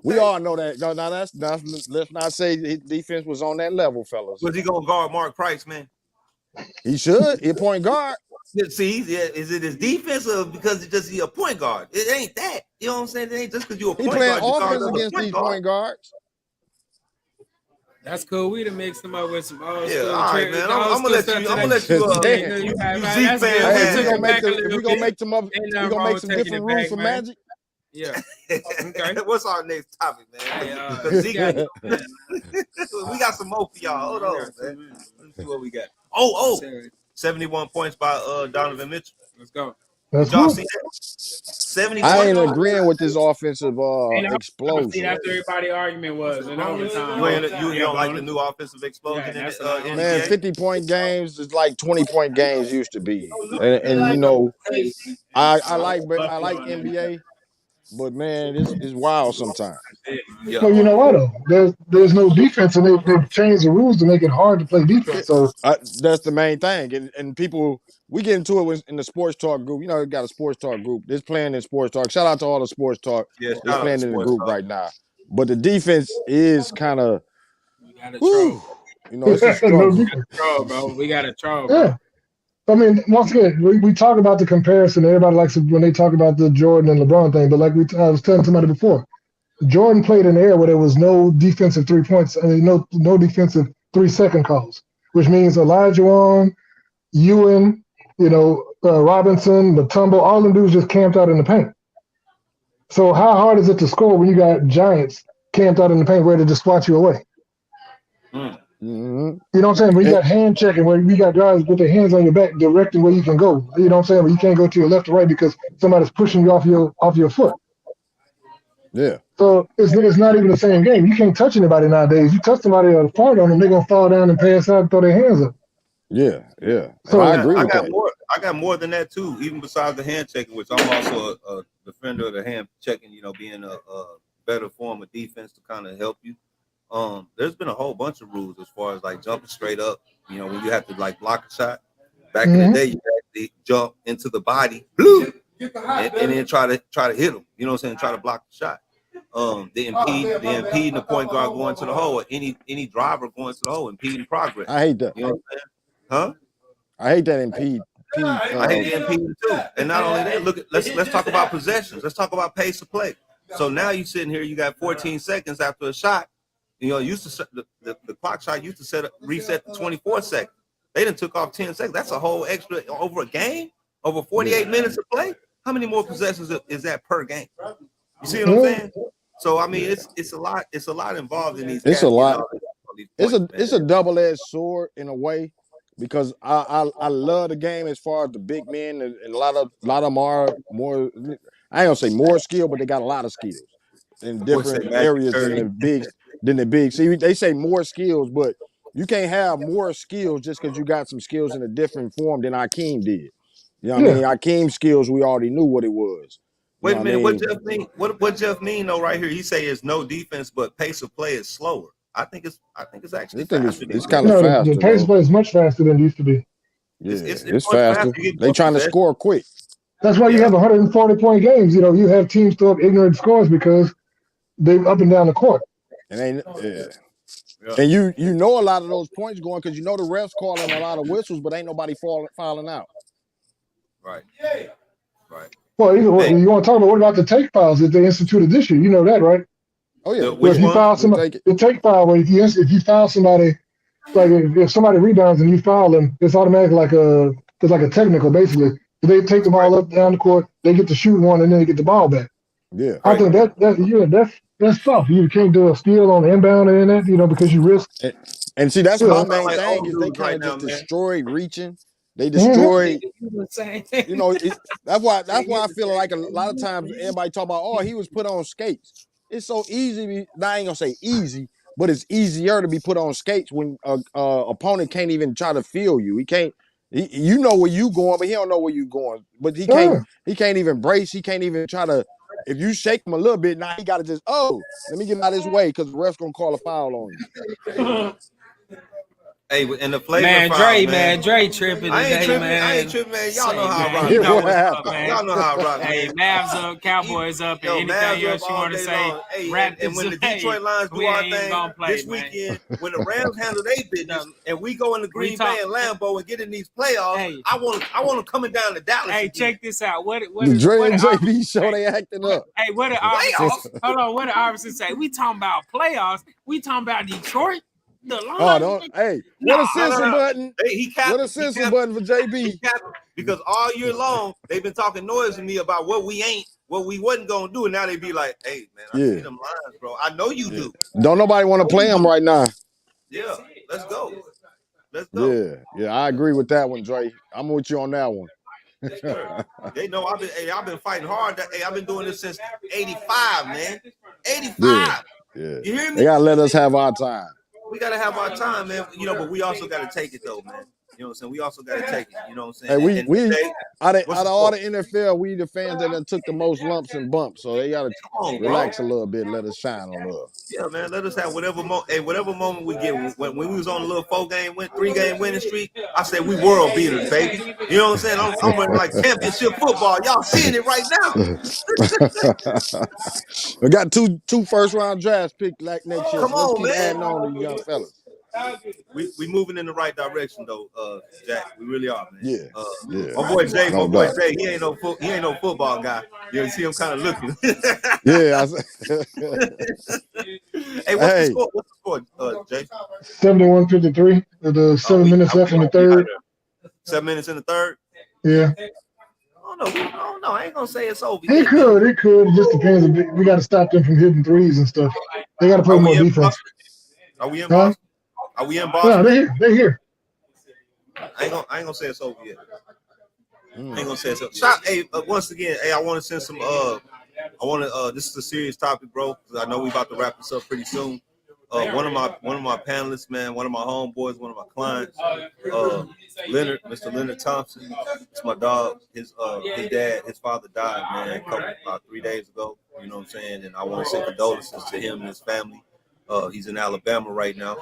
F: We
B: Okay.
F: all know that. No, let's not say his defense was on that level, fellas.
B: Was he gonna guard Mark Price, man?
F: He should. He a point guard.
B: See, yeah, is it his defense or because it's just he a point guard? It ain't that. You know what I'm saying? It ain't just because you're a
F: He
B: point
F: playing
B: guard, you guard
F: offense
B: another
F: against
B: point
F: these
B: guard.
F: point guards.
A: That's cool. We to mix them up with some old
B: Yeah,
A: school
B: all right,
A: tricks.
B: man.
A: The old
B: I'm gonna
A: school
B: let you.
A: stuff
B: I'm gonna let
A: today.
B: you.
F: Damn.
B: You
A: That's
B: Zeke
A: good.
B: fans
F: Hey,
A: We
F: if we
A: took
B: have
F: gonna
A: it
F: make
A: back a
F: the if
A: little
F: we gonna
A: bit.
F: make some up,
A: Ain't
F: we
A: nothing
F: gonna
A: wrong
F: make
A: with
F: some
A: taking
F: different
A: it
F: rules
A: back,
F: for
A: man.
F: Magic.
A: Yeah. Okay.
B: What's our next topic, man?
A: Hey,
B: Because
A: we
B: Zeke,
A: got
B: we got some more for y'all. Hold on, man. Let's see what we got. 71 points by Donovan Mitchell.
A: Let's go.
G: That's
B: Did y'all
G: cool.
B: see that?
F: I
B: 71
F: ain't
B: points.
F: agreeing with this offensive
A: And see,
F: explosion.
A: that's what everybody argument was in overtime.
B: You don't like the new offensive explosion
A: Yeah,
B: in
A: that's
B: the
A: what I
F: Man,
B: NBA?
F: 50-point games is like 20-point games used to be. And you know, I like NBA, but man, it's wild sometimes.
B: Yeah.
G: Well, you know what though? There's no defense, and they've changed the rules to make it hard to play defense. So
F: That's the main thing. And people, we get into it in the sports talk group. You know, we got a sports talk group. It's playing in sports talk. Shout out to all the sports talk.
B: Yeah,
F: It's
B: shout out to
F: playing in the
B: Sports
F: group
B: Talk.
F: right now. But the defense is kind of,
A: We got a troll.
F: you know, it's a
G: no
F: struggle.
G: defense.
A: Troll, bro. We got a troll, bro.
G: Yeah, I mean, once again, we talk about the comparison. Everybody likes it when they talk about the Jordan and LeBron thing. But like I was telling somebody before, Jordan played in an era where there was no defensive 3 points. I mean, no defensive 3-second calls, which means Elijah Wan, Ewan, Robinson, Mutombo, all them dudes just camped out in the paint. So how hard is it to score when you got giants camped out in the paint ready to swat you away?
F: Mm-hmm.
G: You know what I'm saying? When you got hand checking, where you got guys with their hands on your back directing where you can go. You know what I'm saying? Where you can't go to your left or right because somebody's pushing you off your foot.
F: Yeah.
G: So it's not even the same game. You can't touch anybody nowadays. You touch somebody or fart on them, they're gonna fall down and pass out and throw their hands up.
F: Yeah.
G: So
F: I agree with that.
B: I got more than that too. Even besides the hand checking, which I'm also a defender of the hand checking. Being a better form of defense to kind of help you. There's been a whole bunch of rules as far as like jumping straight up. When you have to like block a shot. Back in the day, you had to jump into the body, and then try to hit them. You know what I'm saying? Try to block the shot. The impeding the point guard going to the hole, or any driver going to the hole, impeding progress.
F: I hate that.
B: You know what I'm saying? Huh?
F: I hate that impede.
B: I hate the impeding too. And not only that, let's talk about possessions. Let's talk about pace of play. So now you sitting here, you got 14 seconds after a shot. Used to the clock shot used to reset to 24 seconds. They done took off 10 seconds. That's a whole extra over a game, over 48 minutes of play. How many more possessions is that per game? You see what I'm saying? So I mean, it's a lot. It's a lot involved in these.
F: It's a lot. It's a double-edged sword in a way, because I love the game as far as the big men, and a lot of them are more. I ain't gonna say more skilled, but they got a lot of skills in different areas than the big. See, they say more skills, but you can't have more skills just because you got some skills in a different form than Akeem did. You know what I mean? Akeem's skills, we already knew what it was.
B: Wait a minute, what Jeff mean? What Jeff mean though? Right here, he say it's no defense, but pace of play is slower. I think it's actually faster.
F: It's kind of faster.
G: The pace of play is much faster than it used to be.
F: Yeah, it's faster. They trying to score quick.
G: That's why you have 140-point games. You have teams throw up ignorant scores because they're up and down the court.
F: And you know a lot of those points going because the refs calling a lot of whistles, but ain't nobody fouling out.
B: Right.
G: Well, you want to talk about what about the take fouls that they instituted this year? You know that, right?
F: Oh yeah.
G: If you foul somebody, the take foul, where if you foul somebody, like if somebody rebounds and you foul them, it's automatically it's like a technical basically. They take the ball up down the court, they get to shoot one, and then they get the ball back.
F: Yeah.
G: I think that's tough. You can't do a steal on the inbound and that, because you risk.
F: And see, that's my main thing is they kind of just destroy reaching. They destroy. That's why I feel like a lot of times everybody talk about, he was put on skates. It's so easy. I ain't gonna say easy, but it's easier to be put on skates when a opponent can't even try to feel you. He can't. You know where you going, but he don't know where you going. But he can't. He can't even brace. He can't even try to. If you shake him a little bit, now he got to just let me get out of his way because the ref's gonna call a foul on you.
B: Hey, and the flavor
A: Dre tripping today, man.
B: I ain't tripping, man. Y'all know how I rock.
A: Y'all
B: know how I rock.
A: Hey, Mavs up, Cowboys up, and anything else you want to say.
B: And when the Detroit Lions do our thing this weekend, when the Rams handle their business, and we go in the Green Bay and Lambeau and get in these playoffs, I want them coming down to Dallas.
A: Hey, check this out. What
F: the Dre and JB show they acting up.
A: Hey, what did Iverson? Hold on, what did Iverson say? We talking about playoffs. We talking about Detroit.
F: What a censor button. What a censor button for JB.
B: Because all year long, they've been talking noise to me about what we wasn't going to do. And now they be like, hey, man, I see them lines, bro. I know you do.
F: Don't nobody want to play them right now.
B: Yeah, let's go.
F: Yeah, I agree with that one, Dre. I'm with you on that one.
B: They know I've been fighting hard. I've been doing this since 85, man. 85.
F: Yeah.
B: You hear me?
F: They got to let us have our time.
B: We gotta have our time, man. But we also gotta take it though, man. You know what I'm saying? We also gotta take it. You know what I'm saying?
F: Hey, out of all the NFL, we the fans that done took the most lumps and bumps, so they gotta relax a little bit, let us shine on us.
B: Yeah, man. Let us have whatever moment we get. When we was on a little 3-game winning streak, I said we world beaters, baby. You know what I'm saying? I'm running like championship football. Y'all seeing it right now.
F: We got two first round drafts picked like next year.
B: Come on,
F: man. Adding on to you young fellas.
B: we moving in the right direction though, Jack. We really are, man.
F: Yeah, yeah.
B: My boy Jay,
F: No doubt.
B: he ain't no football guy. You see him kind of looking.
F: Yeah.
B: Hey, what's the score? What's the score, Jay?
G: 71-53 with the 7 minutes left in the third.
B: 7 minutes in the third.
G: Yeah.
B: I don't know. I ain't gonna say it's over.
G: It could. It just depends. We got to stop them from hitting threes and stuff. They got to play more defense.
B: Are we in Boston? Are we in Boston?
G: No, they're here.
B: I ain't gonna say it's over yet. I ain't gonna say it's over. Hey, once again, hey, I want to send some. This is a serious topic, bro. Because I know we about to wrap this up pretty soon. One of my panelists, man, one of my homeboys, one of my clients, Mr. Leonard Thompson. It's my dog. His father died, man, about 3 days ago. You know what I'm saying? And I want to send condolences to him and his family. He's in Alabama right now,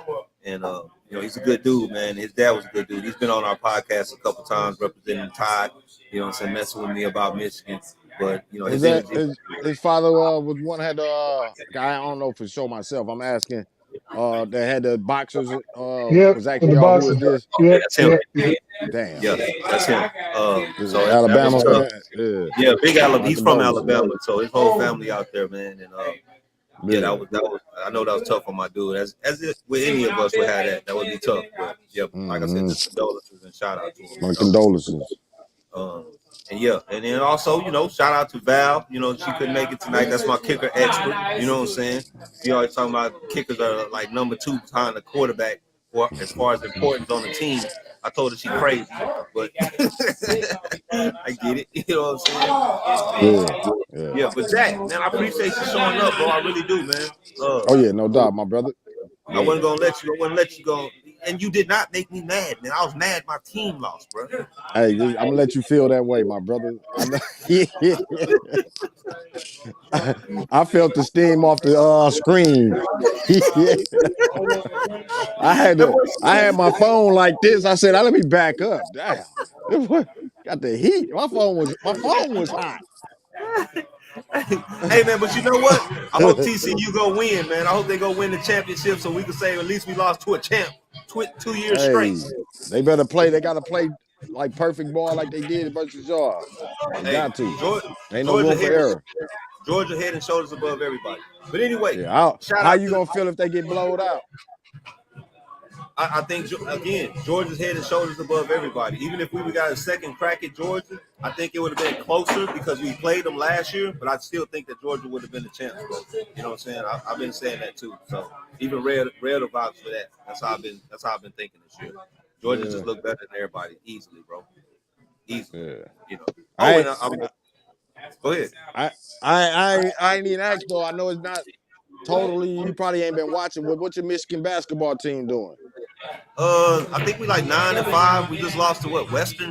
B: and he's a good dude, man. His dad was a good dude. He's been on our podcast a couple times representing Todd. You know what I'm saying? Messing with me about Michigan. But
F: his father was one had I don't know for sure myself. I'm asking. They had the boxers. Was actually who is this?
G: Yeah,
B: that's him.
F: Damn.
B: Yeah, that's him.
F: So Alabama.
B: Yeah, big Alabama. He's from Alabama, so his whole family out there, man. And that was. I know that was tough on my dude. As if with any of us would have that would be tough. But like I said, just condolences and shout out to him.
F: My condolences.
B: And then also, shout out to Val. She couldn't make it tonight. That's my kicker expert. You know what I'm saying? You always talking about kickers are like number 2 behind the quarterback as far as importance on the team. I told her she crazy, but I get it. You know what I'm saying? Yeah. But Jack, man, I appreciate you showing up, bro. I really do, man.
F: No doubt, my brother.
B: I wasn't gonna let you go. And you did not make me mad, man. I was mad my team lost, bro.
F: Hey, I'm gonna let you feel that way, my brother. I felt the steam off the screen. I had my phone like this. I said, let me back up. Damn. Got the heat. My phone was hot.
B: Hey man, but you know what? I hope TCU go win, man. I hope they go win the championship so we can say at least we lost to a champ 2 years straight.
F: They better play. They got to play like perfect ball like they did versus y'all. They got to. Ain't no room for error.
B: Georgia head and shoulders above everybody. But anyway,
F: how you gonna feel if they get blowed out?
B: I think, again, Georgia's head and shoulders above everybody. Even if we got a second crack at Georgia, I think it would have been closer because we played them last year, but I still think that Georgia would have been the champ. You know what I'm saying? I've been saying that too. So even read the vibes for that. That's how I've been thinking this year. Georgia just looked better than everybody easily, bro. Easily. Go ahead.
F: I ain't even asked though. I know it's not totally. You probably ain't been watching. But what's your Michigan basketball team doing?
B: I think we like 9-5. We just lost to Western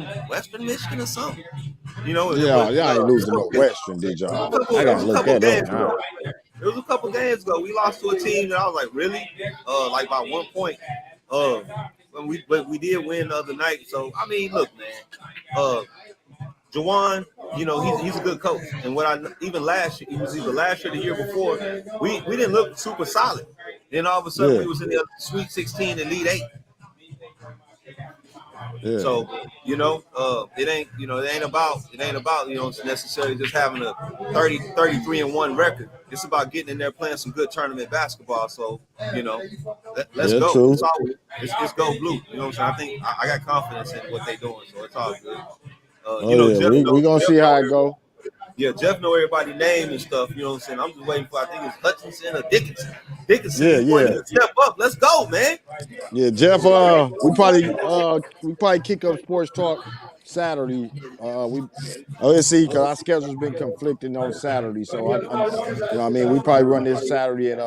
B: Michigan or something.
F: Y'all ain't losing no Western, did y'all? I gotta look that up.
B: It was a couple games ago. We lost to a team that I was like, really? Like by 1 point. But we did win the other night. So I mean, look, man. Jawan, he's a good coach. And even last year, it was either last year or the year before, we didn't look super solid. Then all of a sudden we was in the Sweet 16 and Elite 8. Yeah. So, it ain't about necessarily just having a 33-1 record. It's about getting in there playing some good tournament basketball. So, let's go.
F: True.
B: It's go blue. You know what I'm saying? I think I got confidence in what they're doing, so it's all good.
F: We're gonna see how it go.
B: Yeah, Jeff know everybody's name and stuff. You know what I'm saying? I'm just waiting for, I think it's Hutchinson or Dickinson. Yeah. Step up. Let's go, man.
F: Yeah, Jeff. We probably kick up sports talk Saturday. Let's see, because our schedule's been conflicting on Saturday. So we probably run this Saturday, and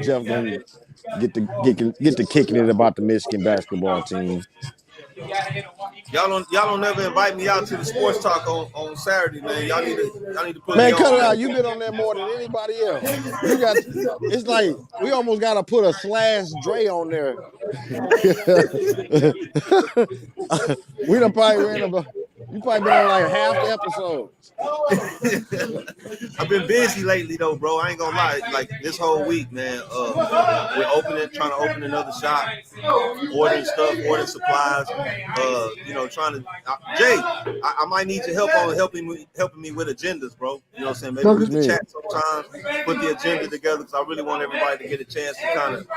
F: Jeff gonna get to kicking it about the Michigan basketball team.
B: Y'all don't never invite me out to the sports talk on Saturday, man. Y'all need to put
F: me
B: on.
F: Cut it out. You've been on there more than anybody else. It's like we almost got to put a / Dre on there. We done probably ran about. You probably been on like half the episodes.
B: I've been busy lately though, bro. I ain't gonna lie. Like this whole week, man. We're trying to open another shop, ordering stuff, ordering supplies. Trying to. Jay, I might need your help on helping me with agendas, bro. You know what I'm saying? Maybe we can chat sometimes, put the agenda together, because I really want everybody to get a chance to kind of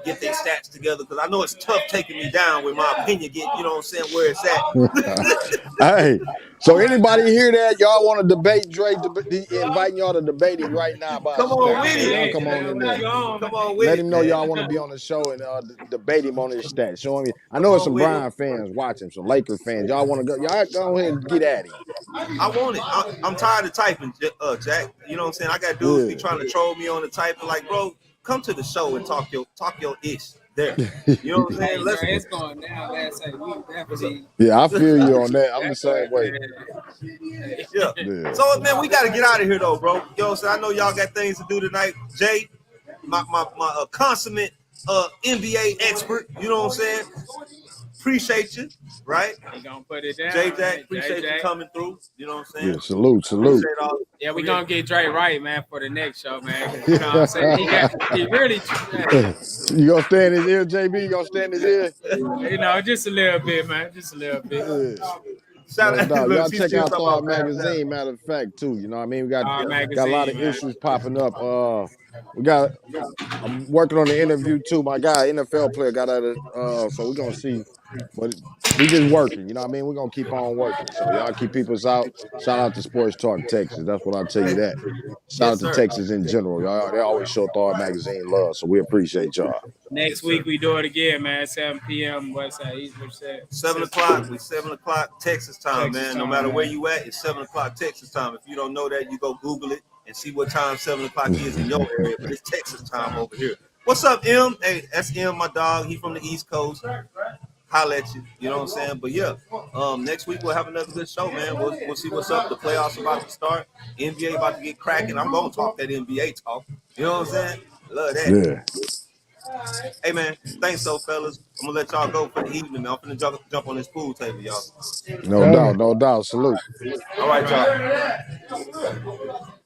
B: get their stats together, because I know it's tough taking me down with my opinion getting, you know what I'm saying, where it's
F: at. Hey, so anybody hear that? Y'all want to debate Dre? Inviting y'all to debate him right now about
B: come on with it.
F: Y'all come on in there.
B: Come on with
F: Let
B: it,
F: him know
B: man.
F: y'all want to be on the show and debate him on his stats. Show him. I know there's some Brian fans watching, some Laker fans. Y'all want to go? Y'all go ahead and get at him.
B: I want it. I'm tired of typing, Jack. You know what I'm saying? I got dudes be trying to troll me on the typing. Like, bro, come to the show and talk your ish there. You know what I'm saying?
A: It's going down. Let's say we definitely.
F: Yeah, I feel you on that. I'm the same way.
B: Yeah. So man, we got to get out of here though, bro. You know what I'm saying? I know y'all got things to do tonight. Jay, my consummate NBA expert. You know what I'm saying? Appreciate you, right?
A: We gonna put it down.
B: Jjack, appreciate you coming through. You know what I'm saying?
F: Yeah, salute.
A: Yeah, we gonna get Dre right, man, for the next show, man. You know what I'm saying? He really.
F: You gonna stay in his ear, JB? You gonna stay in his ear?
A: You know, just a little bit, man. Just a little bit.
F: Yeah.
B: Shout out,
F: y'all check out Thought Magazine, matter of fact, too. You know what I mean? We got a lot of issues popping up. I'm working on the interview too. My guy, NFL player, got out of so we're gonna see. But we just working, you know what I mean? We're gonna keep on working. So y'all keep people out. Shout out to Sports Talk Texas. That's what I'll tell you that. Shout out to Texas in general. Y'all, they always show Thought Magazine love, so we appreciate y'all.
A: Next week we do it again, man. 7 p.m. What's that?
B: 7 o'clock. We 7 o'clock Texas time, man. No matter where you at, it's 7 o'clock Texas time. If you don't know that, you go Google it and see what time 7 o'clock is in your area. But it's Texas time over here. What's up, M? Hey, that's M, my dog. He from the East Coast. Holla at you. You know what I'm saying? But yeah, next week we'll have another good show, man. We'll see what's up. The playoffs about to start. NBA about to get cracking. I'm gonna talk that NBA talk. You know what I'm saying? Love that.
F: Yeah.
B: Hey man, thanks so fellas. I'm gonna let y'all go for the evening, man. I'm finna jump on this pool table, y'all.
F: No doubt. Salute.
B: All right, y'all.